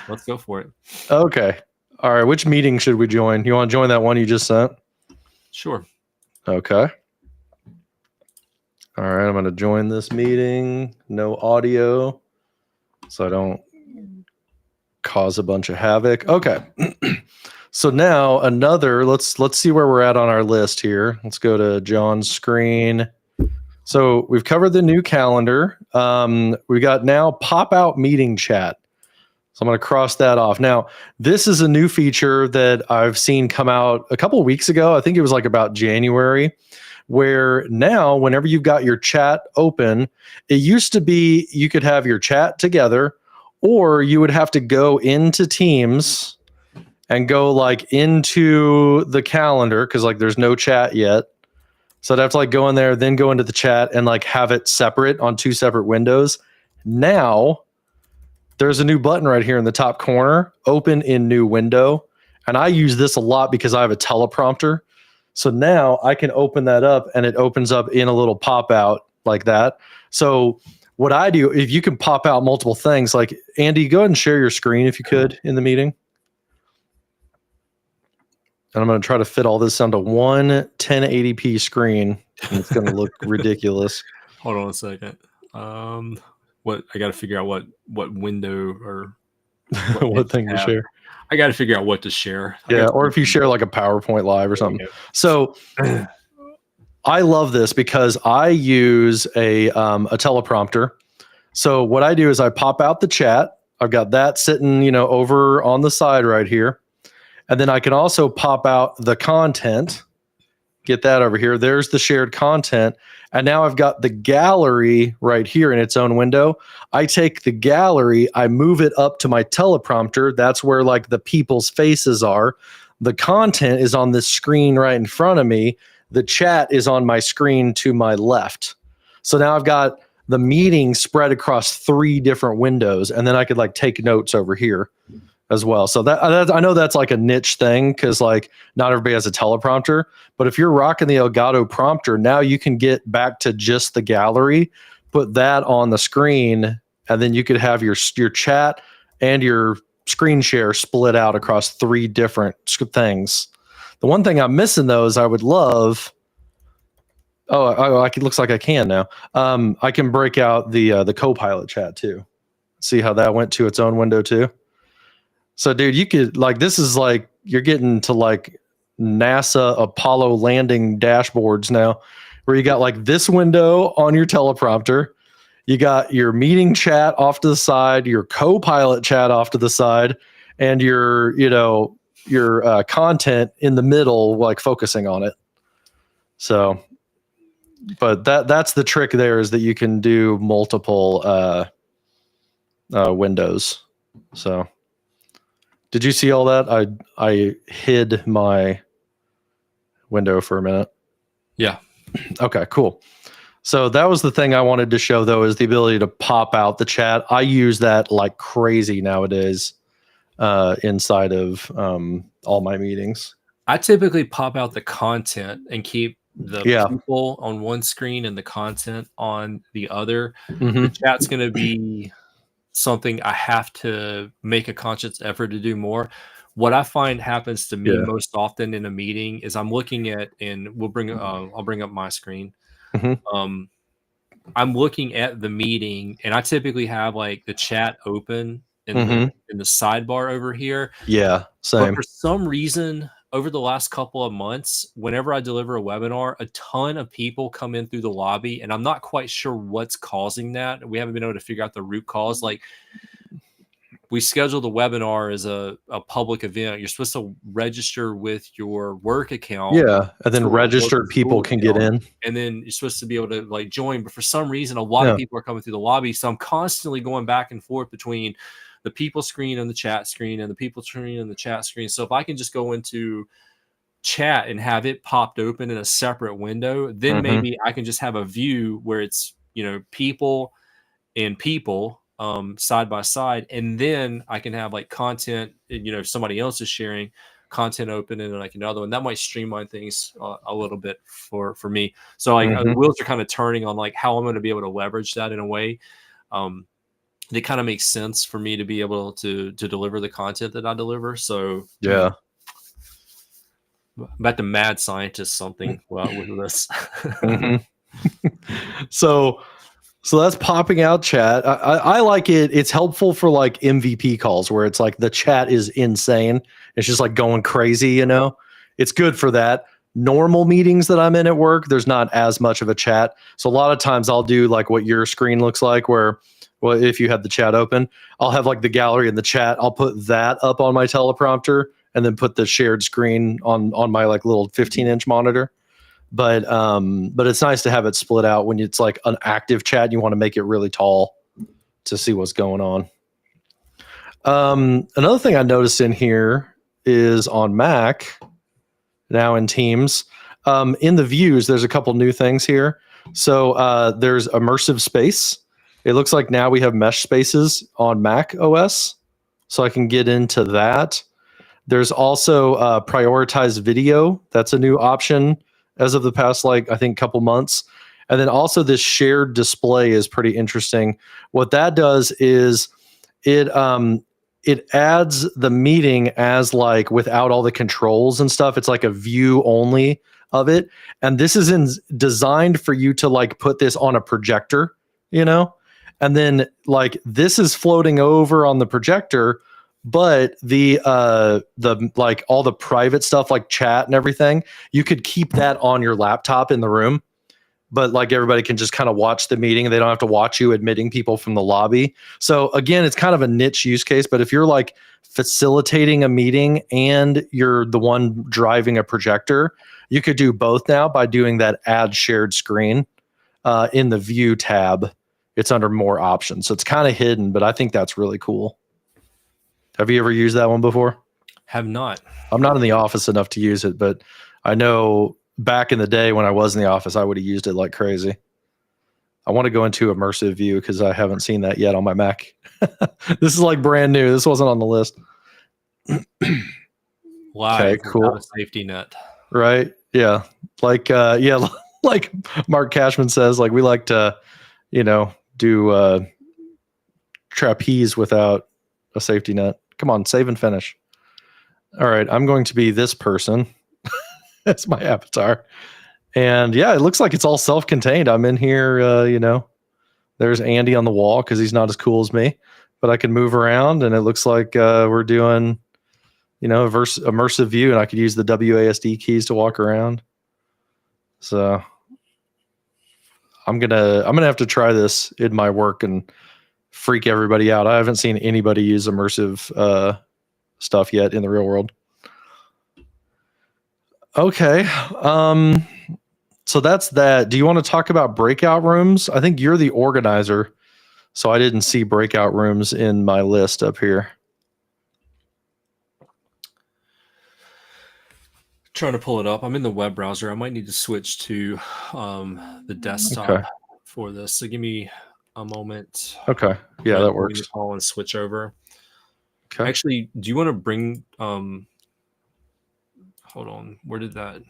Let's go for it. Okay. All right. Which meeting should we join? You want to join that one you just sent? Sure. Okay. All right. I'm going to join this meeting. No audio, so I don't cause a bunch of havoc. Okay. So now let's see where we're at on our list here. Let's go to John's screen. So we've covered the new calendar. We got now pop-out meeting chat. So I'm going to cross that off. Now, this is a new feature that I've seen come out a couple of weeks ago. I think it was like about January, where now whenever you've got your chat open, it used to be you could have your chat together, or you would have to go into Teams and go like into the calendar because like there's no chat yet. So I'd have to like go in there, then go into the chat and like have it separate on two separate windows. Now, there's a new button right here in the top corner, open in new window. And I use this a lot because I have a teleprompter. So now I can open that up and it opens up in a little pop out like that. So what I do, if you can pop out multiple things, like Andy, go ahead and share your screen if you could in the meeting. And I'm going to try to fit all this onto one 1080p screen. And it's going to look ridiculous. Hold on a second. What I got to figure out what window or what thing to share. I got to figure out what to share. Yeah, or if you share like a PowerPoint live or something. So I love this because I use a teleprompter. So what I do is I pop out the chat. I've got that sitting, over on the side right here. And then I can also pop out the content. Get that over here. There's the shared content. And now I've got the gallery right here in its own window. I take the gallery, I move it up to my teleprompter. That's where like the people's faces are. The content is on this screen right in front of me. The chat is on my screen to my left. So now I've got the meeting spread across 3 different windows. And then I could like take notes over here as well. So that I know that's like a niche thing because like not everybody has a teleprompter, but if you're rocking the Elgato prompter, now you can get back to just the gallery, put that on the screen, and then you could have your chat and your screen share split out across 3 different things. The one thing I'm missing though is I would love. Looks like I can now. I can break out the Copilot chat too. See how that went to its own window too. So, dude, you could like this is like you're getting to like NASA Apollo landing dashboards now, where you got like this window on your teleprompter, you got your meeting chat off to the side, your Copilot chat off to the side, and your content in the middle, like focusing on it. So, but that's the trick there is that you can do multiple windows. So. Did you see all that? I hid my window for a minute. Yeah. Okay, cool. So that was the thing I wanted to show, though, is the ability to pop out the chat. I use that like crazy nowadays inside of all my meetings. I typically pop out the content and keep the people on one screen and the content on the other. Mm-hmm. The chat's going to be something I have to make a conscious effort to do more. what I find happens to me most often in a meeting is I'm looking at, and I'll bring up my screen. I'm looking at the meeting, and I typically have like the chat open in the sidebar over here. Yeah, same. But for some reason, over the last couple of months, whenever I deliver a webinar, a ton of people come in through the lobby, and I'm not quite sure what's causing that. We haven't been able to figure out the root cause. Like, we scheduled the webinar as a public event. You're supposed to register with your work account. Yeah, and then registered people can get in. And then you're supposed to be able to like join. But for some reason, a lot of people are coming through the lobby. So I'm constantly going back and forth between the people screen and the chat screen and the people screen and the chat screen. So if I can just go into chat and have it popped open in a separate window, then maybe I can just have a view where it's, people and people side by side, and then I can have like content, if somebody else is sharing content open and like another one, that might streamline things a little bit for me. So like wheels are kind of turning on like how I'm going to be able to leverage that in a way that kind of makes sense for me to be able to deliver the content that I deliver. So yeah, I'm about to mad scientist something with this. So that's popping out chat. I like it. It's helpful for like MVP calls where it's like the chat is insane. It's just like going crazy, It's good for that. Normal meetings that I'm in at work, there's not as much of a chat. So a lot of times I'll do like what your screen looks like where, well, if you have the chat open, I'll have like the gallery and the chat. I'll put that up on my teleprompter and then put the shared screen on my like little 15-inch monitor. But it's nice to have it split out when it's like an active chat. You want to make it really tall to see what's going on. Another thing I noticed in here is on Mac, now in Teams, in the views, there's a couple new things here. So there's immersive space. It looks like now we have mesh spaces on Mac OS. So I can get into that. There's also prioritized video. That's a new option as of the past, like, I think, couple months. And then also this shared display is pretty interesting. What that does is it adds the meeting as like without all the controls and stuff. It's like a view only of it. And this is designed for you to like put this on a projector, and then like this is floating over on the projector. But the like all the private stuff like chat and everything, you could keep that on your laptop in the room, but like everybody can just kind of watch the meeting and they don't have to watch you admitting people from the lobby. So again, it's kind of a niche use case, but if you're like facilitating a meeting and you're the one driving a projector, you could do both now by doing that add shared screen in the view tab. It's under more options. So it's kind of hidden, but I think that's really cool. Have you ever used that one before? Have not. I'm not in the office enough to use it, but I know back in the day when I was in the office, I would have used it like crazy. I want to go into immersive view because I haven't seen that yet on my Mac. This is like brand new. This wasn't on the list. Okay, cool. A safety net. Right. Yeah. Like, like Mark Cashman says, like we like to, do trapeze without a safety net. Come on, save and finish. All right, I'm going to be this person. That's my avatar. And yeah, it looks like it's all self-contained. I'm in here, there's Andy on the wall because he's not as cool as me, but I can move around and it looks like we're doing, immersive view, and I could use the WASD keys to walk around. So I'm gonna have to try this in my work and freak everybody out. I haven't seen anybody use immersive stuff yet in the real world. Okay. So that's that. Do you want to talk about breakout rooms? I think you're the organizer, so I didn't see breakout rooms in my list up here. Trying to pull it up. I'm in the web browser. I might need to switch to the desktop for this. So give me a moment. Okay. Yeah, that works. Call and switch over. Okay. Actually, do you want to bring hold on. Where did that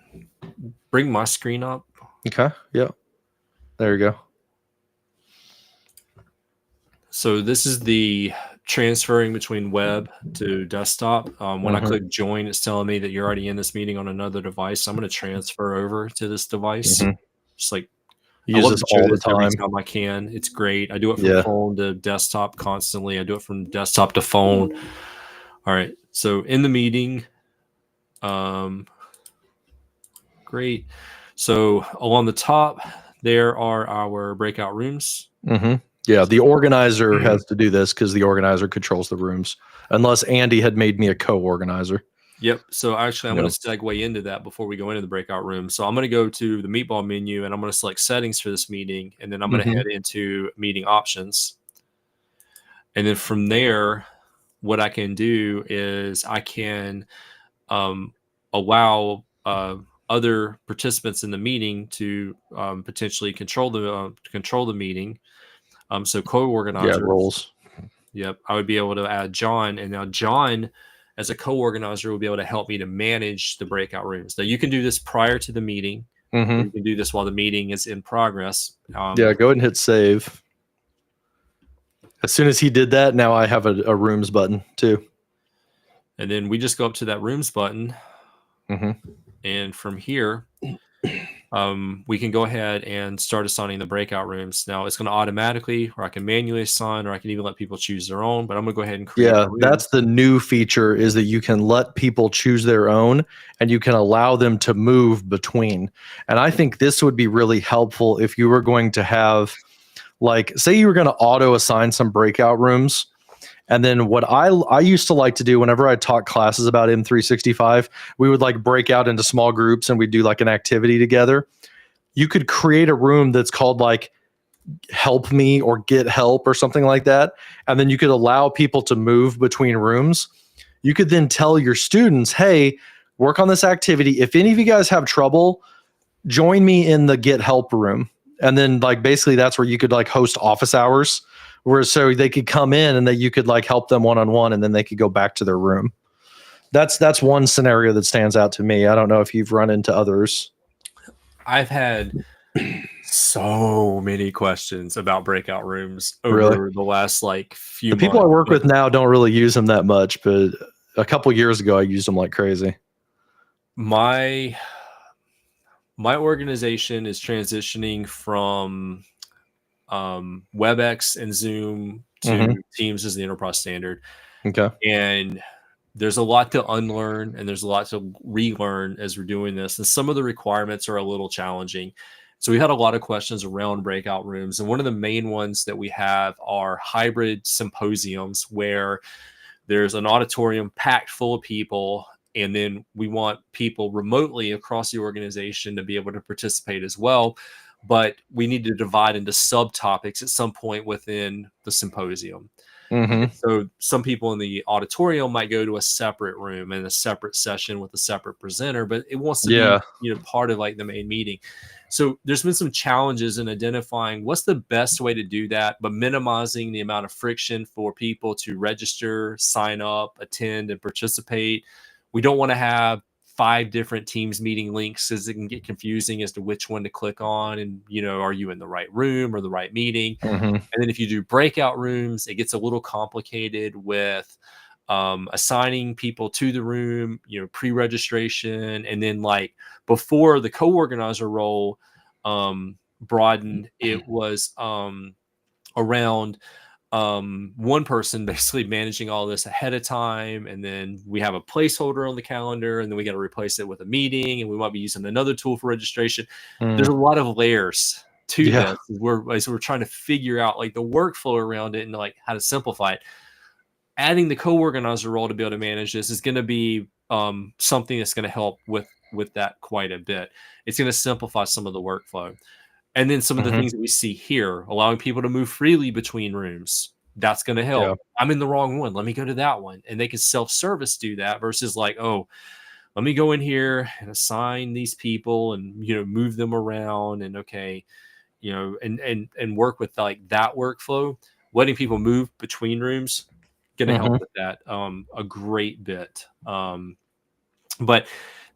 bring my screen up? Okay. Yeah. There you go. So this is the transferring between web to desktop. When I click join, it's telling me that you're already in this meeting on another device. So I'm going to transfer over to this device. Just like, I love to show this every time I can. It's great. I do it from phone to desktop constantly. I do it from desktop to phone. All right. So in the meeting, great. So along the top, there are our breakout rooms. Yeah, the organizer has to do this because the organizer controls the rooms, unless Andy had made me a co-organizer. Yep. So actually, I'm going to segue into that before we go into the breakout room. So I'm going to go to the meatball menu and I'm going to select settings for this meeting. And then I'm going to head into meeting options. And then from there, what I can do is I can allow other participants in the meeting to potentially control the meeting. So co-organizers. Yeah, roles. Yep. I would be able to add John, and now John, as a co-organizer, will be able to help me to manage the breakout rooms. Now you can do this prior to the meeting. You can do this while the meeting is in progress. Yeah, go ahead and hit save. As soon as he did that, now I have a rooms button too. And then we just go up to that rooms button. And from here, we can go ahead and start assigning the breakout rooms. Now it's going to automatically, or I can manually assign, or I can even let people choose their own, but I'm going to go ahead and create. Yeah, that's the new feature, is that you can let people choose their own and you can allow them to move between. And I think this would be really helpful if you were going to have, like, say you were going to auto assign some breakout rooms. And then what I used to like to do whenever I taught classes about M365, we would like break out into small groups and we'd do like an activity together. You could create a room that's called like help me or get help or something like that. And then you could allow people to move between rooms. You could then tell your students, hey, work on this activity. If any of you guys have trouble, join me in the get help room. And then like basically that's where you could like host office hours, where so they could come in and that you could like help them one-on-one and then they could go back to their room. That's one scenario that stands out to me. I don't know if you've run into others. I've had so many questions about breakout rooms over the last like few months. The people I work with now don't really use them that much, but a couple years ago I used them like crazy. My organization is transitioning from WebEx and Zoom to Teams as the enterprise standard. Okay. And there's a lot to unlearn and there's a lot to relearn as we're doing this. And some of the requirements are a little challenging. So we had a lot of questions around breakout rooms. And one of the main ones that we have are hybrid symposiums, where there's an auditorium packed full of people, and then we want people remotely across the organization to be able to participate as well. But we need to divide into subtopics at some point within the symposium. So some people in the auditorium might go to a separate room and a separate session with a separate presenter, but it wants to be, part of like the main meeting. So there's been some challenges in identifying what's the best way to do that, but minimizing the amount of friction for people to register, sign up, attend, and participate. We don't want to have 5 different Teams meeting links, as it can get confusing as to which one to click on. And, are you in the right room or the right meeting? And then if you do breakout rooms, it gets a little complicated with assigning people to the room, pre-registration. And then like before the co-organizer role broadened, it was around one person basically managing all this ahead of time, and then we have a placeholder on the calendar, and then we got to replace it with a meeting, and we might be using another tool for registration. There's a lot of layers to this. We're trying to figure out like the workflow around it and like how to simplify it. Adding the co-organizer role to be able to manage this is going to be something that's going to help with that quite a bit. It's going to simplify some of the workflow. And then some of the things that we see here, allowing people to move freely between rooms, that's going to help. I'm in the wrong one. Let me go to that one. And they can self-service do that versus like, oh, let me go in here and assign these people and, move them around and and work with like that workflow. Letting people move between rooms, going to help with that a great bit. But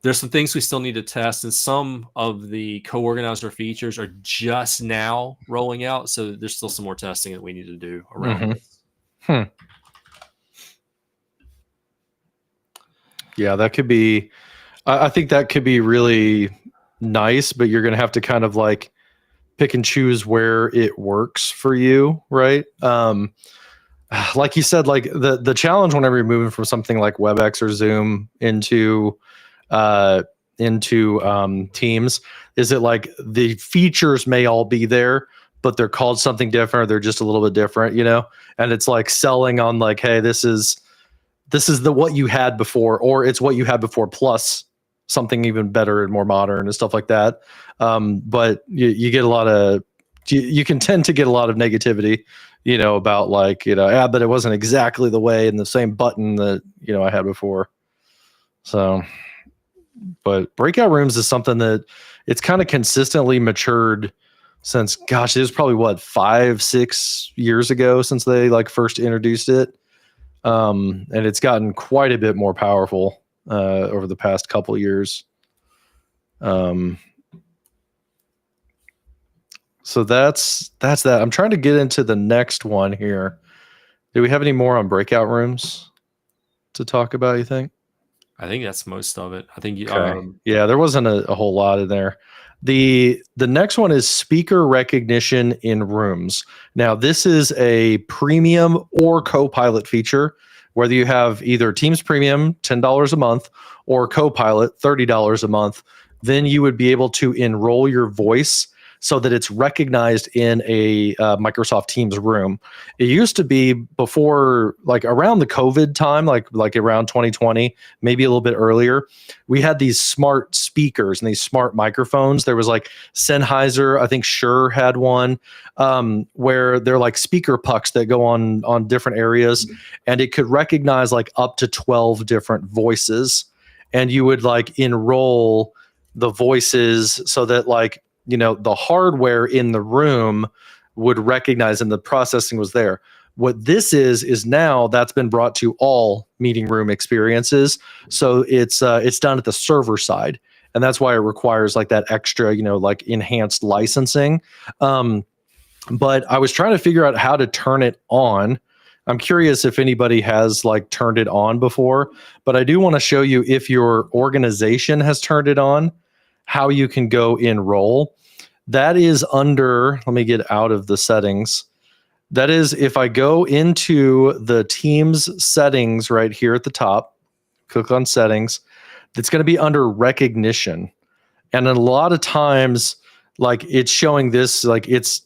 There's some things we still need to test, and some of the co-organizer features are just now rolling out. So there's still some more testing that we need to do around this. Yeah, that could be. I think that could be really nice, but you're going to have to kind of like pick and choose where it works for you, right? Like you said, like the challenge whenever you're moving from something like WebEx or Zoom into Teams is that like the features may all be there, but they're called something different, or they're just a little bit different, you know? And it's like selling on like, hey, this is the what you had before, or it's what you had before plus something even better and more modern and stuff like that. But you get a lot of you can tend to get a lot of negativity, you know, about like, you know, yeah, but it wasn't exactly the way and the same button that, you know, I had before. So, but breakout rooms is something that it's kind of consistently matured since, gosh, it was probably what, 5-6 years ago since they like first introduced it. And it's gotten quite a bit more powerful over the past couple of years. So that's that. I'm trying to get into the next one here. Do we have any more on breakout rooms to talk about, you think? I think that's most of it. I think yeah, there wasn't a whole lot in there. The next one is speaker recognition in rooms. Now, this is a premium or Copilot feature, whether you have either Teams Premium, $10 a month, or Copilot, $30 a month, then you would be able to enroll your voice so that it's recognized in a Microsoft Teams room. It used to be before, like around the COVID time, like around 2020, maybe a little bit earlier, we had these smart speakers and these smart microphones. There was like Sennheiser, I think Shure had one, where they're like speaker pucks that go on different areas, and it could recognize like up to 12 different voices, and you would like enroll the voices so that like, you know, the hardware in the room would recognize and the processing was there. What this is now that's been brought to all meeting room experiences. So it's done at the server side. And that's why it requires like that extra, you know, like enhanced licensing. But I was trying to figure out how to turn it on. I'm curious if anybody has like turned it on before, but I do want to show you if your organization has turned it on, how you can go enroll. That is under, let me get out of the settings. That is, if I go into the Teams settings right here at the top, click on settings, it's going to be under recognition. And a lot of times, like it's showing this, like it's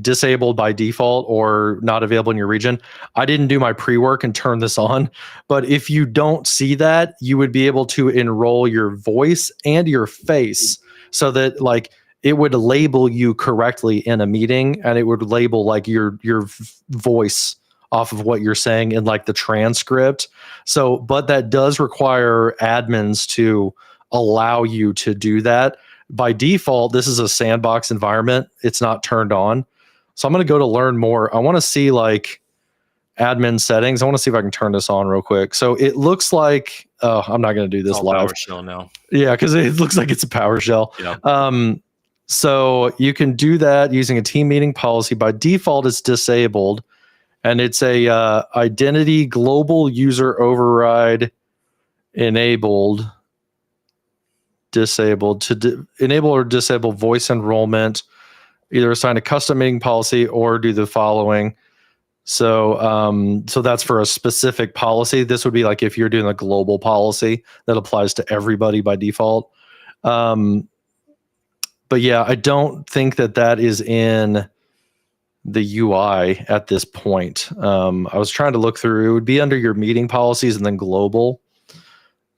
disabled by default or not available in your region. I didn't do my pre-work and turn this on, but if you don't see that, you would be able to enroll your voice and your face so that like it would label you correctly in a meeting, and it would label like your voice off of what you're saying in like the transcript. So, but that does require admins to allow you to do that. By default, this is a sandbox environment. It's not turned on. So I'm going to go to learn more. I want to see like admin settings. I want to see if I can turn this on real quick. So it looks like, oh, I'm not going to do this live. PowerShell now. Yeah, because it looks like it's a PowerShell. Yeah. So you can do that using a team meeting policy. By default, it's disabled. And it's a identity global user override enabled. Disabled to enable or disable voice enrollment, either assign a custom meeting policy or do the following. So, so that's for a specific policy. This would be like if you're doing a global policy that applies to everybody by default. But yeah, I don't think that is in the UI at this point. I was trying to look through. It would be under your meeting policies and then global.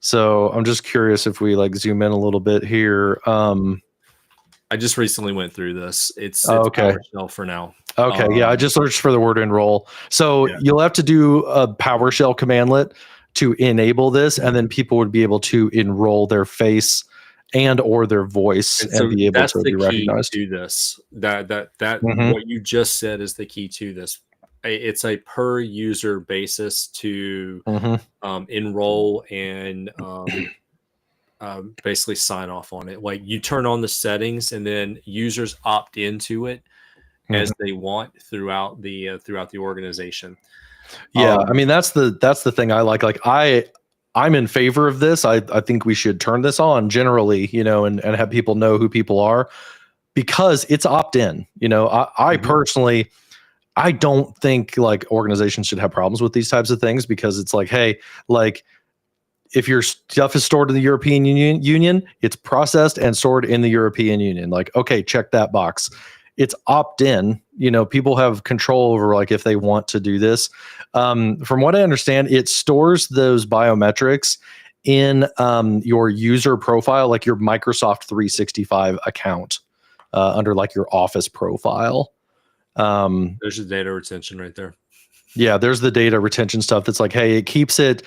So I'm just curious if we like zoom in a little bit here. I just recently went through this. It's okay. PowerShell for now. Okay, yeah, I just searched for the word enroll. So you'll have to do a PowerShell commandlet to enable this, and then people would be able to enroll their face and or their voice and be able to be recognized. To this. That what you just said is the key to this. It's a per user basis to enroll and basically sign off on it. Like you turn on the settings and then users opt into it as they want throughout the organization. Yeah, I mean that's the thing I like. Like I'm in favor of this. I think we should turn this on generally, and have people know who people are, because it's opt-in. I personally, I don't think like organizations should have problems with these types of things, because it's like, hey, like if your stuff is stored in the European Union, it's processed and stored in the European Union. Like, okay, check that box. It's opt-in. People have control over like if they want to do this. From what I understand, it stores those biometrics in your user profile, like your Microsoft 365 account, under like your Office profile. There's the data retention right there. Yeah, there's the data retention stuff that's like, hey, it keeps it.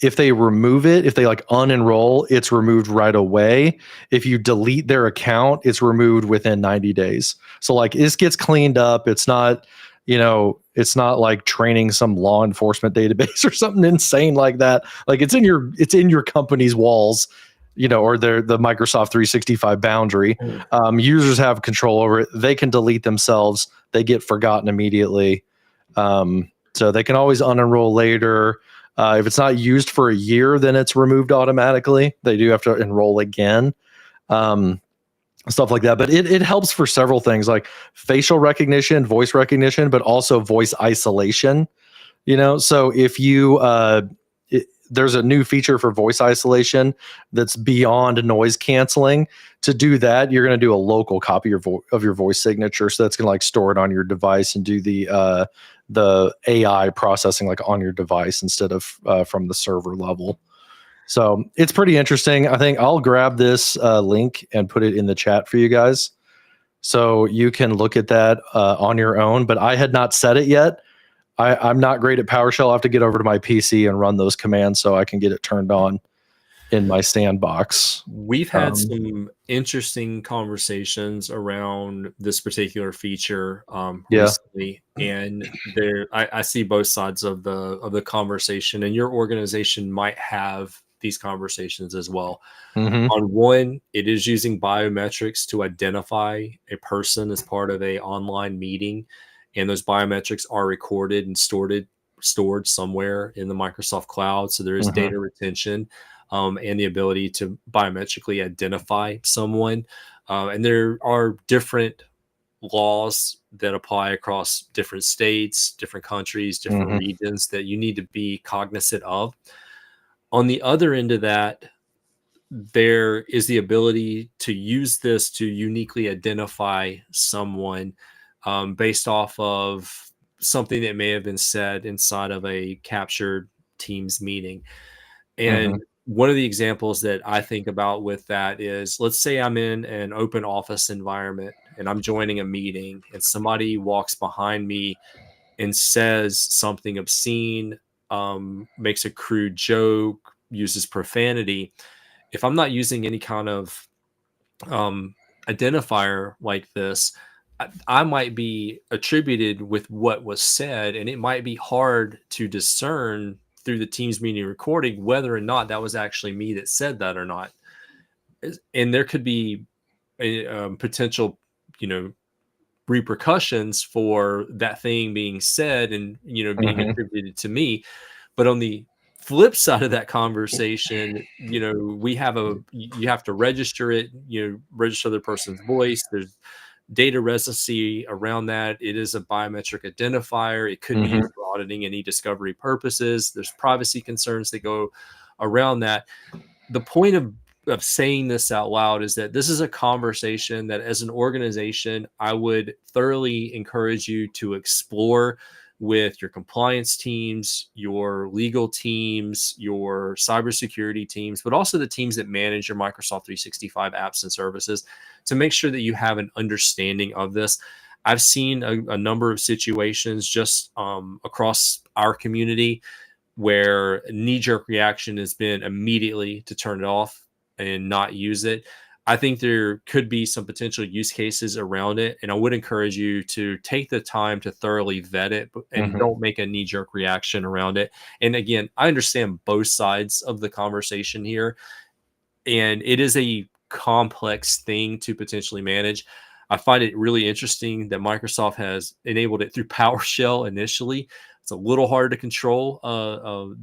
If they remove it, if they like unenroll, it's removed right away. If you delete their account, it's removed within 90 days. So like this gets cleaned up. It's not, it's not like training some law enforcement database or something insane like that. Like it's in your company's walls, or the Microsoft 365 boundary. Users have control over it. They can delete themselves. They get forgotten immediately. So they can always unenroll later. If it's not used for a year, then it's removed automatically. They do have to enroll again, stuff like that. But it helps for several things, like facial recognition, voice recognition, but also voice isolation. So if you there's a new feature for voice isolation that's beyond noise canceling. To do that, you're going to do a local copy of your voice signature. So that's going to like store it on your device and do the AI processing like on your device instead of from the server level. So it's pretty interesting. I think I'll grab this link and put it in the chat for you guys, so you can look at that on your own. But I had not set it yet. I'm not great at PowerShell. I have to get over to my PC and run those commands so I can get it turned on in my sandbox. We've had some interesting conversations around this particular feature recently, and I see both sides of the conversation, and your organization might have these conversations as well. On one, it is using biometrics to identify a person as part of a online meeting, and those biometrics are recorded and stored somewhere in the Microsoft cloud. So there is data retention and the ability to biometrically identify someone. And there are different laws that apply across different states, different countries, different regions that you need to be cognizant of. On the other end of that, there is the ability to use this to uniquely identify someone based off of something that may have been said inside of a captured Teams meeting. And one of the examples that I think about with that is, let's say I'm in an open office environment and I'm joining a meeting and somebody walks behind me and says something obscene, makes a crude joke, uses profanity. If I'm not using any kind of identifier like this, I might be attributed with what was said, and it might be hard to discern through the Teams meeting recording whether or not that was actually me that said that or not. And there could be a potential, repercussions for that thing being said and, being attributed to me. But on the flip side of that conversation, you have to register it, register the person's voice. There's data residency around that. It is a biometric identifier. It could be used for auditing and e-discovery purposes. There's privacy concerns that go around that. The point of saying this out loud is that this is a conversation that, as an organization, I would thoroughly encourage you to explore with your compliance teams, your legal teams, your cybersecurity teams, but also the teams that manage your Microsoft 365 apps and services, to make sure that you have an understanding of this. I've seen a number of situations just across our community where knee-jerk reaction has been immediately to turn it off and not use it. I think there could be some potential use cases around it, and I would encourage you to take the time to thoroughly vet it and don't make a knee-jerk reaction around it. And again, I understand both sides of the conversation here, and it is a complex thing to potentially manage. I find it really interesting that Microsoft has enabled it through PowerShell initially. It's a little hard to control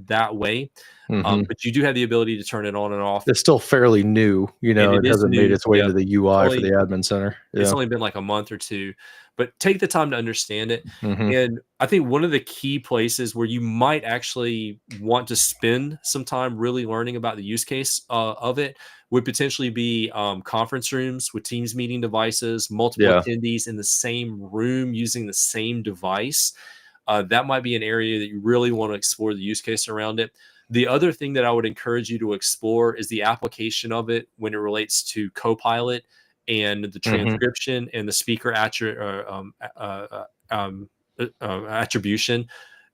that way, but you do have the ability to turn it on and off. It's still fairly new, you And know, it it is hasn't made new. its way Yeah, into the UI for the admin center. it's Yeah. only been like a month or two, but take the time to understand it. Mhm. And I think one of the key places where you might actually want to spend some time really learning about the use case of it would potentially be conference rooms with Teams meeting devices, multiple Yeah. attendees in the same room using the same device. That might be an area that you really want to explore the use case around it. The other thing that I would encourage you to explore is the application of it when it relates to Copilot and the Mhm. transcription and the speaker attribution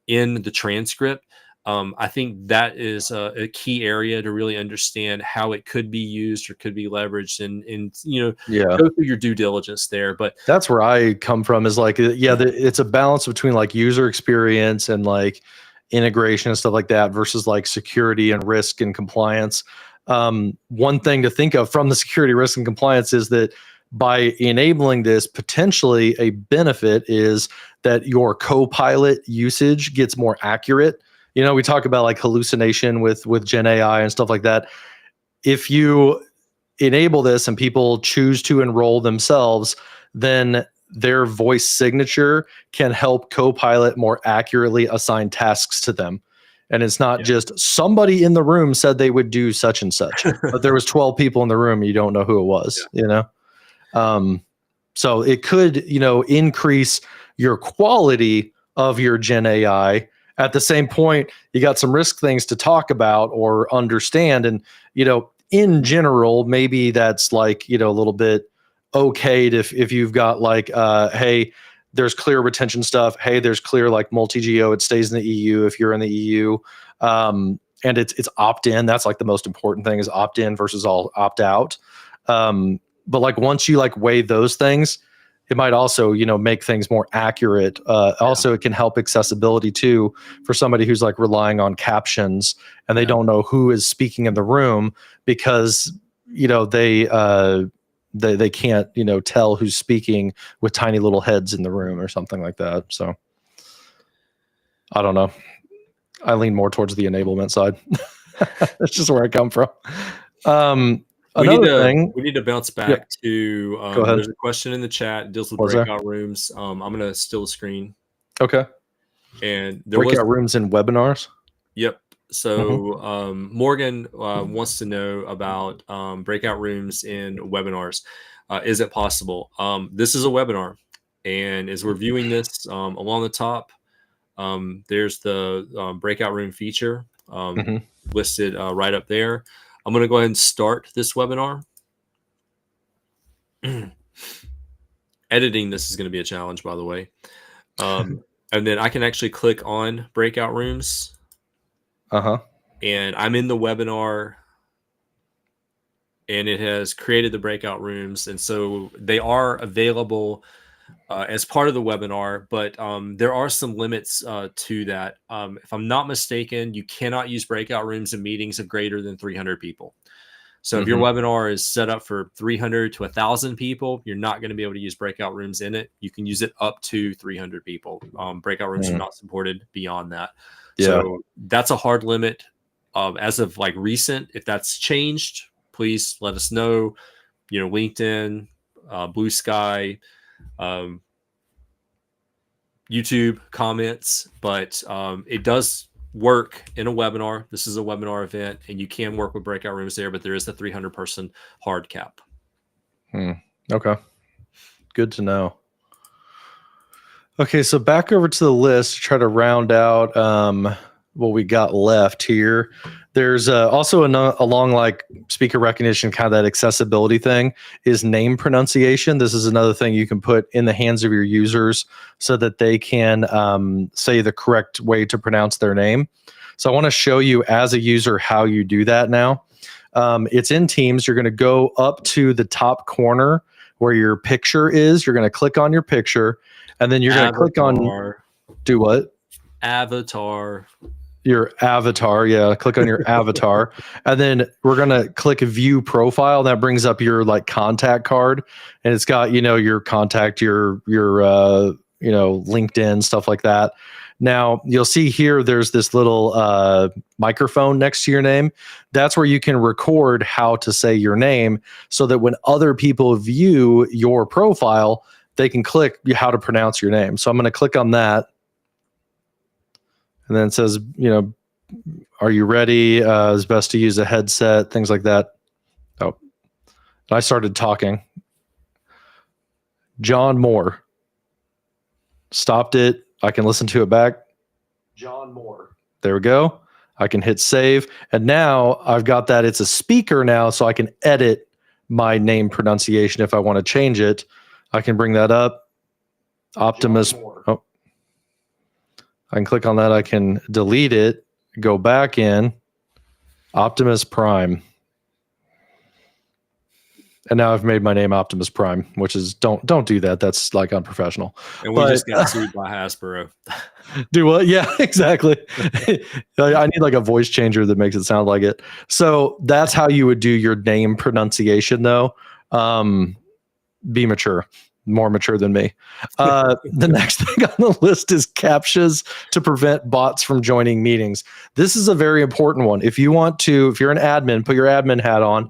in the transcript. I think that is a key area to really understand how it could be used or could be leveraged, and Yeah. go through your due diligence there. But That's where I come from is like, yeah, it's a balance between like user experience and like integration and stuff like that versus like security and risk and compliance. One thing to think of from the security, risk, and compliance is that by enabling this, potentially a benefit is that your co-pilot usage gets more accurate. You know, we talk about like hallucination with Gen AI and stuff like that. If you enable this and people choose to enroll themselves, then their voice signature can help Copilot more accurately assign tasks to them. And it's not just somebody in the room said they would do such and such, but there was 12 people in the room. You don't know who it was, you know? So it could, you know, increase your quality of your Gen AI. At the same point, you got some risk things to talk about or understand. And, you know, in general, maybe that's like, you know, a little bit okayed if you've got like, hey, there's clear retention stuff. Hey, there's clear like multi-geo. It stays in the EU if you're in the EU. And it's opt-in. That's like the most important thing is opt-in versus all opt-out. But like once you like weigh those things, it might also, you know, make things more accurate. Also, it can help accessibility too for somebody who's like relying on captions and they don't know who is speaking in the room because, you know, they can't, you know, tell who's speaking with tiny little heads in the room or something like that. So I don't know. I lean more towards the enablement side. That's just where I come from. we Thing. need to bounce back to Go ahead. there's a question in the chat, deals with Was there? breakout rooms. I'm gonna steal the screen. Okay. And there breakout rooms in webinars. Yep. So Morgan wants to know about breakout rooms in webinars. Is it possible? This is a webinar, and as we're viewing this along the top, there's the breakout room feature listed right up there. I'm going to go ahead and start this webinar. Editing this is going to be a challenge, by the way. And then I can actually click on breakout rooms. And I'm in the webinar, and it has created the breakout rooms. And so they are available as part of the webinar, but there are some limits to that. If I'm not mistaken, you cannot use breakout rooms in meetings of greater than 300 people. So if your webinar is set up for 300 to 1,000 people, you're not going to be able to use breakout rooms in it. You can use it up to 300 people. Breakout rooms are not supported beyond that. So that's a hard limit as of like recent. If that's changed, please let us know. You know, LinkedIn, Blue Sky, YouTube comments, but it does work in a webinar. This is a webinar event, and you can work with breakout rooms there, but there is the 300 person hard cap. Okay. Good to know. Okay, so back over to the list to try to round out what we got left here. There's also along like speaker recognition, kind of that accessibility thing is name pronunciation. This is another thing you can put in the hands of your users so that they can say the correct way to pronounce their name. So I want to show you as a user how you do that now. It's in Teams. You're going to go up to the top corner where your picture is. You're going to click on your picture, and then you're going to click on, do what? Avatar. your avatar. Yeah, click on your avatar, and then we're gonna click view profile. That brings up your like contact card, and it's got your contact, your LinkedIn, stuff like that. Now you'll see here there's this little microphone next to your name. That's where you can record how to say your name, so that when other people view your profile, they can click how to pronounce your name. So I'm going to click on that. And then it says, are you ready? It's best to use a headset, things like that. Oh, I started talking. John Moore. Stopped it. I can listen to it back. John Moore. There we go. I can hit save. And now I've got that. It's a speaker now, so I can edit my name pronunciation if I want to change it. I can bring that up. Optimus. Oh, I can click on that. I can delete it, go back in. Optimus Prime. And now I've made my name Optimus Prime, which is don't do that. That's like unprofessional. And we just got sued by Hasbro. Do what? Yeah, exactly. I need like a voice changer that makes it sound like it. So that's how you would do your name pronunciation, though. Be mature, more mature than me. The next thing on the list is CAPTCHAs to prevent bots from joining meetings. This is a very important one. If you're an admin, put your admin hat on.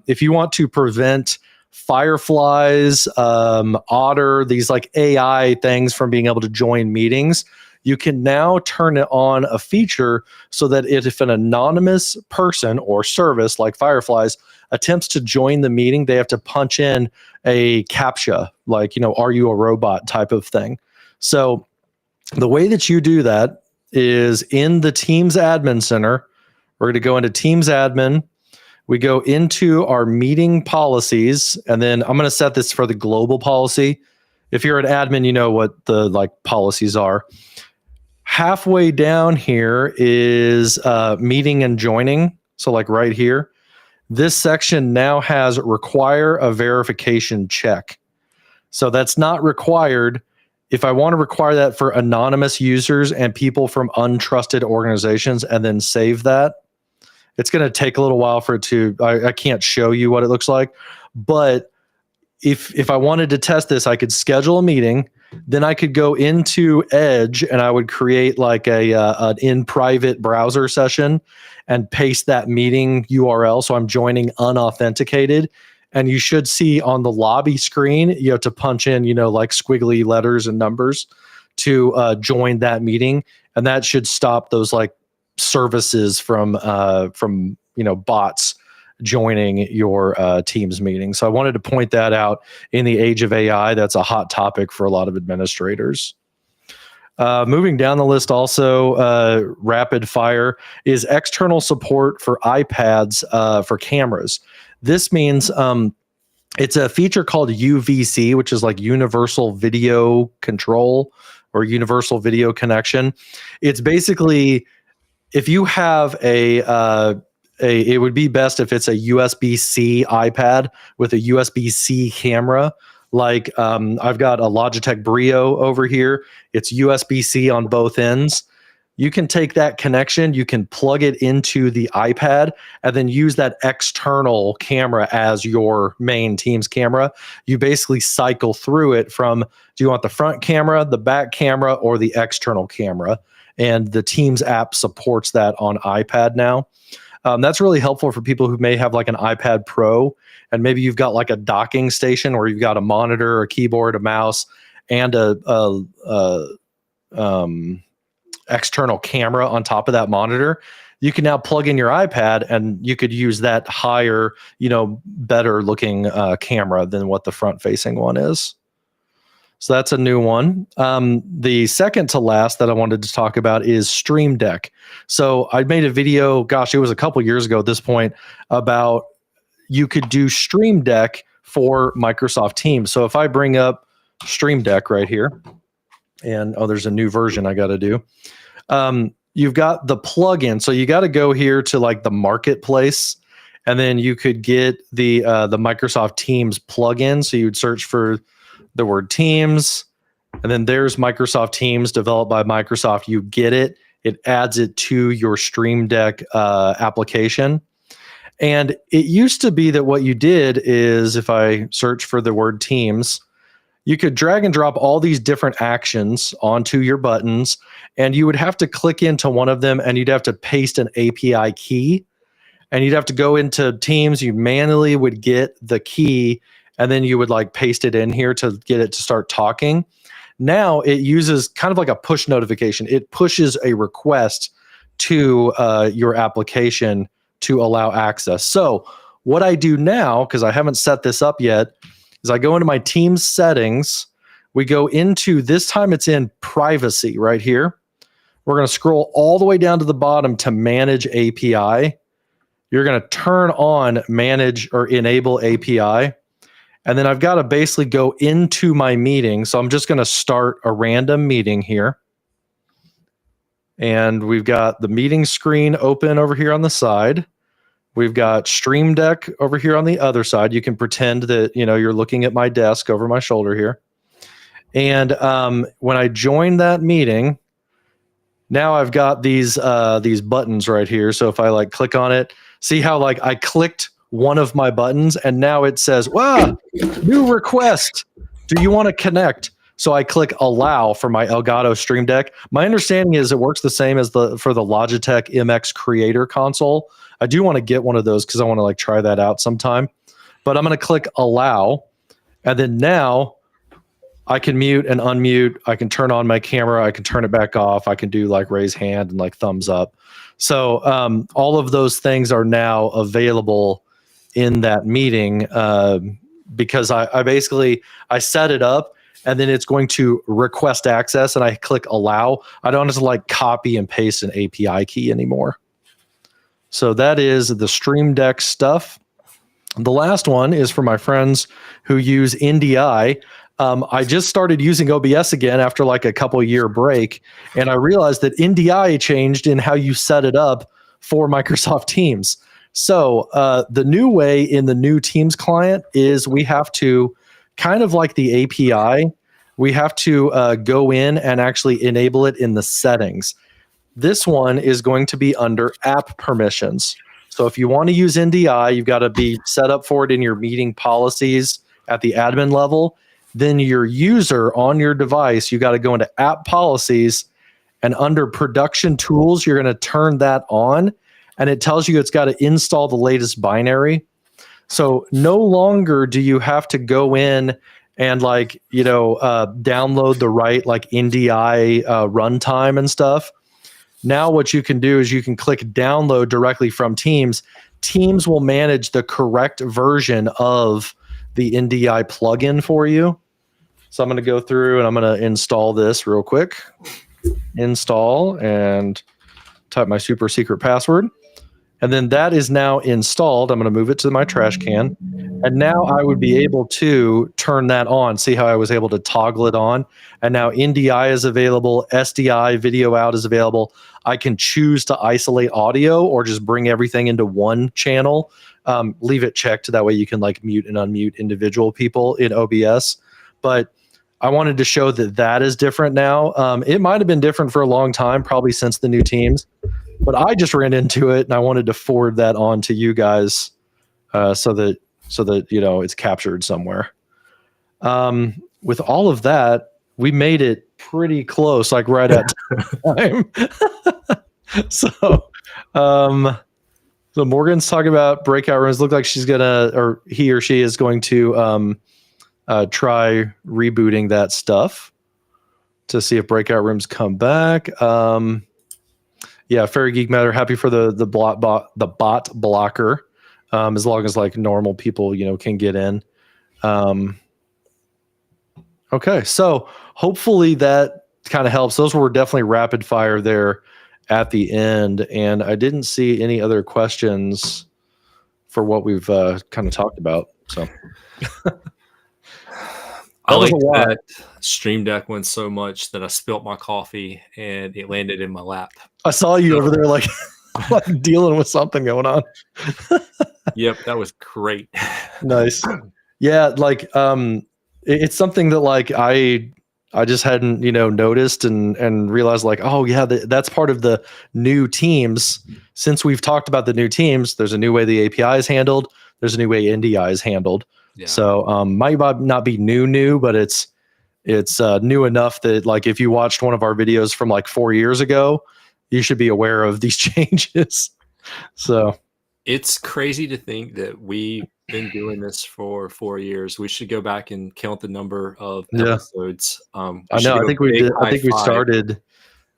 If you want to prevent fireflies, Otter, these like AI things from being able to join meetings, you can now turn it on a feature so that if an anonymous person or service like Fireflies attempts to join the meeting, they have to punch in a CAPTCHA, like, are you a robot type of thing. So the way that you do that is in the Teams Admin Center. We're going to go into Teams Admin. We go into our meeting policies, and then I'm going to set this for the global policy. If you're an admin, you know what the policies are. Halfway down here is meeting and joining. So right here, this section now has require a verification check. So that's not required. If I want to require that for anonymous users and people from untrusted organizations and then save that, it's going to take a little while for it to, I can't show you what it looks like, but if I wanted to test this, I could schedule a meeting, then I could go into Edge and I would create like an in private browser session and paste that meeting URL. So I'm joining unauthenticated, and you should see on the lobby screen, you have to punch in, like squiggly letters and numbers to join that meeting. And that should stop those services from bots joining your Teams meeting. So I wanted to point that out. In the age of AI, that's a hot topic for a lot of administrators. Moving down the list also, rapid fire is external support for iPads for cameras. This means it's a feature called UVC, which is like Universal Video Control or Universal Video Connection. It's basically, if you have it would be best if it's a USB-C iPad with a USB-C camera. Like I've got a Logitech Brio over here. It's USB-C on both ends. You can take that connection, you can plug it into the iPad, and then use that external camera as your main Teams camera. You basically cycle through it from, do you want the front camera, the back camera, or the external camera? And the Teams app supports that on iPad now. That's really helpful for people who may have like an iPad Pro, and maybe you've got like a docking station where you've got a monitor, a keyboard, a mouse, and a external camera on top of that monitor. You can now plug in your iPad, and you could use that higher, better looking camera than what the front facing one is. So that's a new one. The second to last that I wanted to talk about is Stream Deck. So I made a video, gosh, it was a couple years ago at this point, about you could do Stream Deck for Microsoft Teams. So if I bring up Stream Deck right here, and there's a new version I got to do. You've got the plugin. So you got to go here to like the marketplace, and then you could get the Microsoft Teams plugin. So you would search for the word Teams, and then there's Microsoft Teams developed by Microsoft. You get it, it adds it to your Stream Deck application. And it used to be that what you did is, if I search for the word Teams, you could drag and drop all these different actions onto your buttons, and you would have to click into one of them, and you'd have to paste an API key, and you'd have to go into Teams. You manually would get the key, and then you would like paste it in here to get it to start talking. Now it uses kind of like a push notification. It pushes a request to your application to allow access. So what I do now, because I haven't set this up yet, is I go into my Teams settings. We go into, this time it's in privacy right here. We're going to scroll all the way down to the bottom to manage API. You're going to turn on manage or enable API. And then I've got to basically go into my meeting. So I'm just going to start a random meeting here. And we've got the meeting screen open over here on the side. We've got Stream Deck over here on the other side. You can pretend that, you know, you're looking at my desk over my shoulder here. And when I join that meeting, now I've got these buttons right here. So if I like click on it, see how like I clicked one of my buttons and now it says, wow, new request. Do you want to connect? So I click allow for my Elgato Stream Deck. My understanding is it works the same as for the Logitech MX Creator console. I do want to get one of those because I want to like try that out sometime. But I'm going to click allow, and then now I can mute and unmute. I can turn on my camera. I can turn it back off. I can do like raise hand and like thumbs up. So all of those things are now available in that meeting because I basically set it up, and then it's going to request access, and I click allow. I don't have to like copy and paste an API key anymore. So that is the Stream Deck stuff. The last one is for my friends who use NDI. I just started using OBS again after like a couple year break, and I realized that NDI changed in how you set it up for Microsoft Teams. So the new way in the new Teams client is we have to, kind of like the API, we have to go in and actually enable it in the settings. This one is going to be under app permissions. So if you want to use NDI, you've got to be set up for it in your meeting policies at the admin level. Then your user on your device, you got to go into app policies, and under production tools, you're going to turn that on, and it tells you it's got to install the latest binary. So no longer do you have to go in and like, you know, download the right like NDI runtime and stuff. Now what you can do is you can click download directly from Teams. Teams will manage the correct version of the NDI plugin for you. So I'm going to go through and I'm going to install this real quick. Install and type my super secret password. And then that is now installed. I'm going to move it to my trash can. And now I would be able to turn that on. See how I was able to toggle it on? And now NDI is available. SDI, video out, is available. I can choose to isolate audio or just bring everything into one channel. Leave it checked. That way you can like mute and unmute individual people in OBS. But I wanted to show that that is different now. It might have been different for a long time, probably since the new Teams. But I just ran into it, and I wanted to forward that on to you guys so that you know it's captured somewhere. With all of that, we made it pretty close, like right at time. So Morgan's talking about breakout rooms. Look like she's gonna, or he or she is going to try rebooting that stuff to see if breakout rooms come back. Yeah, Fairy Geek Matter, happy for the bot blocker, as long as like normal people, you know, can get in. Okay, so hopefully that kind of helps. Those were definitely rapid fire there at the end, and I didn't see any other questions for what we've kind of talked about. So I like that Stream Deck one so much that I spilt my coffee and it landed in my lap. I saw you over there like dealing with something going on. Yep, that was great. Nice. Yeah, like it's something that like I I just hadn't, noticed and realized like, oh yeah, that's part of the new teams. Since we've talked about the new teams, there's a new way the API is handled. There's a new way NDI is handled. Yeah. So might not be new, but it's new enough that like if you watched one of our videos from like 4 years ago, you should be aware of these changes. So it's crazy to think that we've been doing this for 4 years. We should go back and count the number of episodes. I know. I think we did. I think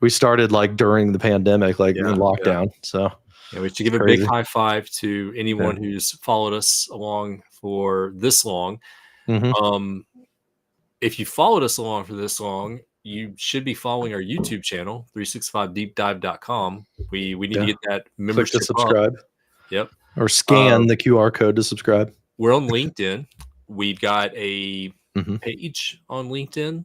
we started like during the pandemic, like in lockdown. So we should give a big high five to anyone who's followed us along for this long. If you followed us along for this long, you should be following our YouTube channel, 365deepdive.com. We need to get that membership. Click to subscribe. Up. Yep. Or scan the QR code to subscribe. We're on LinkedIn. We've got a page on LinkedIn.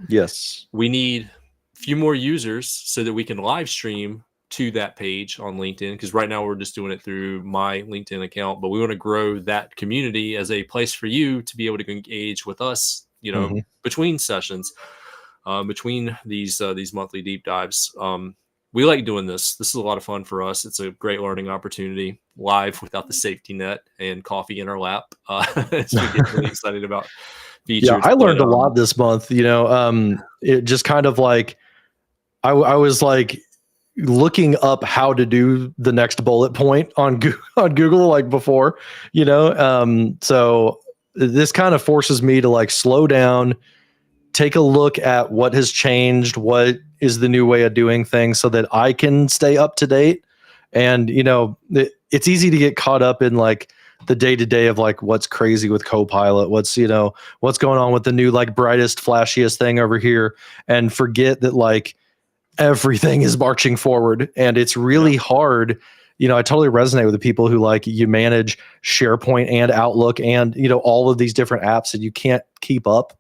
Yes. We need a few more users so that we can live stream to that page on LinkedIn, because right now we're just doing it through my LinkedIn account, but we want to grow that community as a place for you to be able to engage with us, between sessions, between these monthly deep dives. We like doing this. This is a lot of fun for us. It's a great learning opportunity, live without the safety net and coffee in our lap. So we get really excited about features. Yeah, I learned a lot this month. It just kind of like I was like looking up how to do the next bullet point on Google like before, so this kind of forces me to like slow down, take a look at what has changed, what is the new way of doing things, so that I can stay up to date. And, it's easy to get caught up in like the day to day of like what's crazy with Copilot, what's going on with the new like brightest, flashiest thing over here, and forget that like everything is marching forward. And it's really hard. I totally resonate with the people who like you manage SharePoint and Outlook and, all of these different apps that you can't keep up.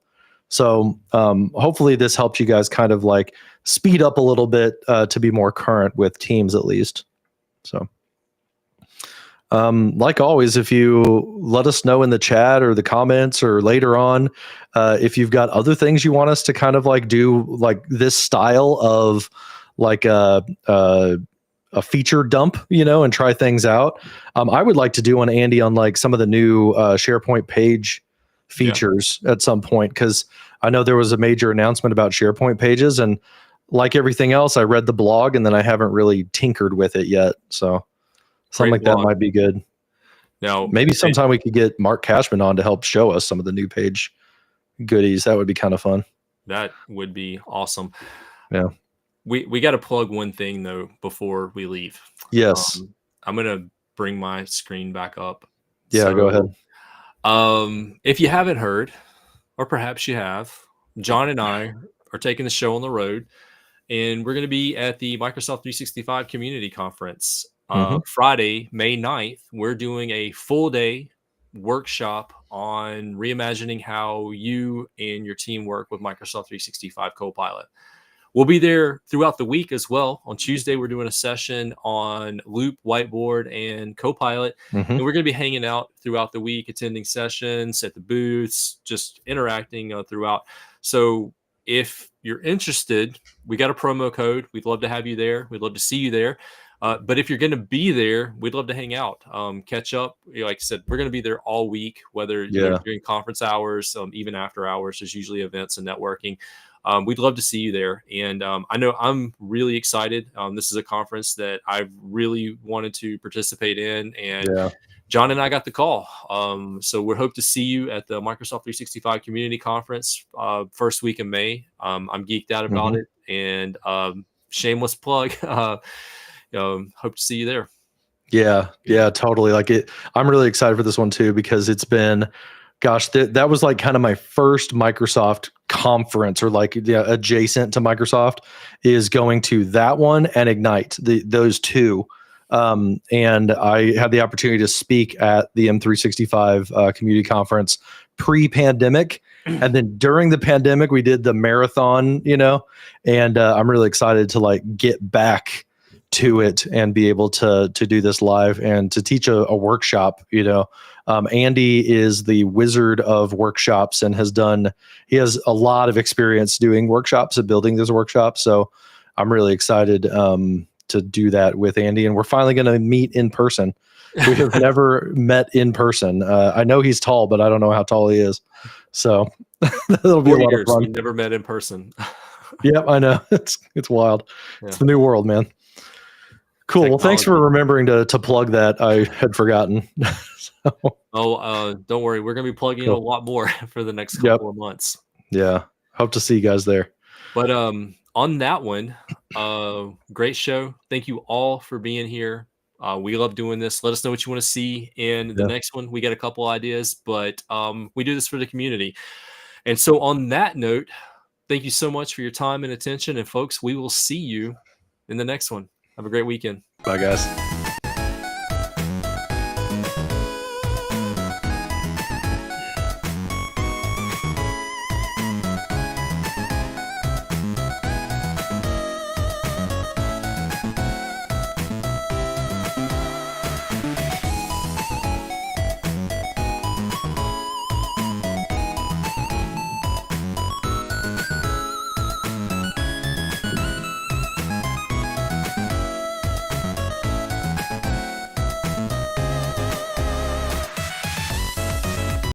So hopefully this helps you guys kind of like speed up a little bit to be more current with Teams at least. So like always, if you let us know in the chat or the comments or later on, if you've got other things you want us to kind of like do like this style of like a feature dump, and try things out. I would like to do one, Andy, on like some of the new SharePoint page features at some point, because I know there was a major announcement about SharePoint pages, and like everything else, I read the blog and then I haven't really tinkered with it yet. So something like that might be good. Now, maybe sometime we could get Mark Cashman on to help show us some of the new page goodies. That would be kind of fun. That would be awesome. Yeah. We got to plug one thing though before we leave. Yes. I'm going to bring my screen back up. Yeah, so, go ahead. If you haven't heard, or perhaps you have, John and I are taking the show on the road, and we're going to be at the Microsoft 365 Community Conference. Friday, May 9th, we're doing a full day workshop on reimagining how you and your team work with Microsoft 365 Copilot. We'll be there throughout the week as well. On Tuesday, we're doing a session on Loop, Whiteboard, and Copilot. And we're going to be hanging out throughout the week, attending sessions at the booths, just interacting throughout. So if you're interested, we got a promo code. We'd love to have you there. We'd love to see you there. But if you're going to be there, we'd love to hang out, catch up. Like I said, we're going to be there all week, whether during conference hours, even after hours. There's usually events and networking. We'd love to see you there. And I know I'm really excited. This is a conference that I've really wanted to participate in. And John and I got the call. So we hope to see you at the Microsoft 365 Community Conference first week in May. I'm geeked out about it. And shameless plug. Hope to see you there. Yeah, totally. Like I'm really excited for this one too, because it's been, gosh, that was like kind of my first Microsoft conference, or like adjacent to Microsoft, is going to that one and Ignite, those two. And I had the opportunity to speak at the M365 community conference pre-pandemic. And then during the pandemic, we did the marathon, and I'm really excited to like get back to it and be able to do this live and to teach a workshop, Andy is the wizard of workshops and he has a lot of experience doing workshops and building those workshops. So I'm really excited to do that with Andy, and we're finally going to meet in person. We have never met in person. I know he's tall, but I don't know how tall he is. So that'll be a lot of fun. We never met in person. Yep, I know. It's wild. Yeah. It's the new world, man. Cool. Well, thanks for remembering to plug that. I had forgotten. Don't worry. We're going to be plugging a lot more for the next couple of months. Yeah. Hope to see you guys there. But on that one, great show. Thank you all for being here. We love doing this. Let us know what you want to see in the next one. We got a couple ideas, but we do this for the community. And so on that note, thank you so much for your time and attention. And folks, we will see you in the next one. Have a great weekend. Bye, guys.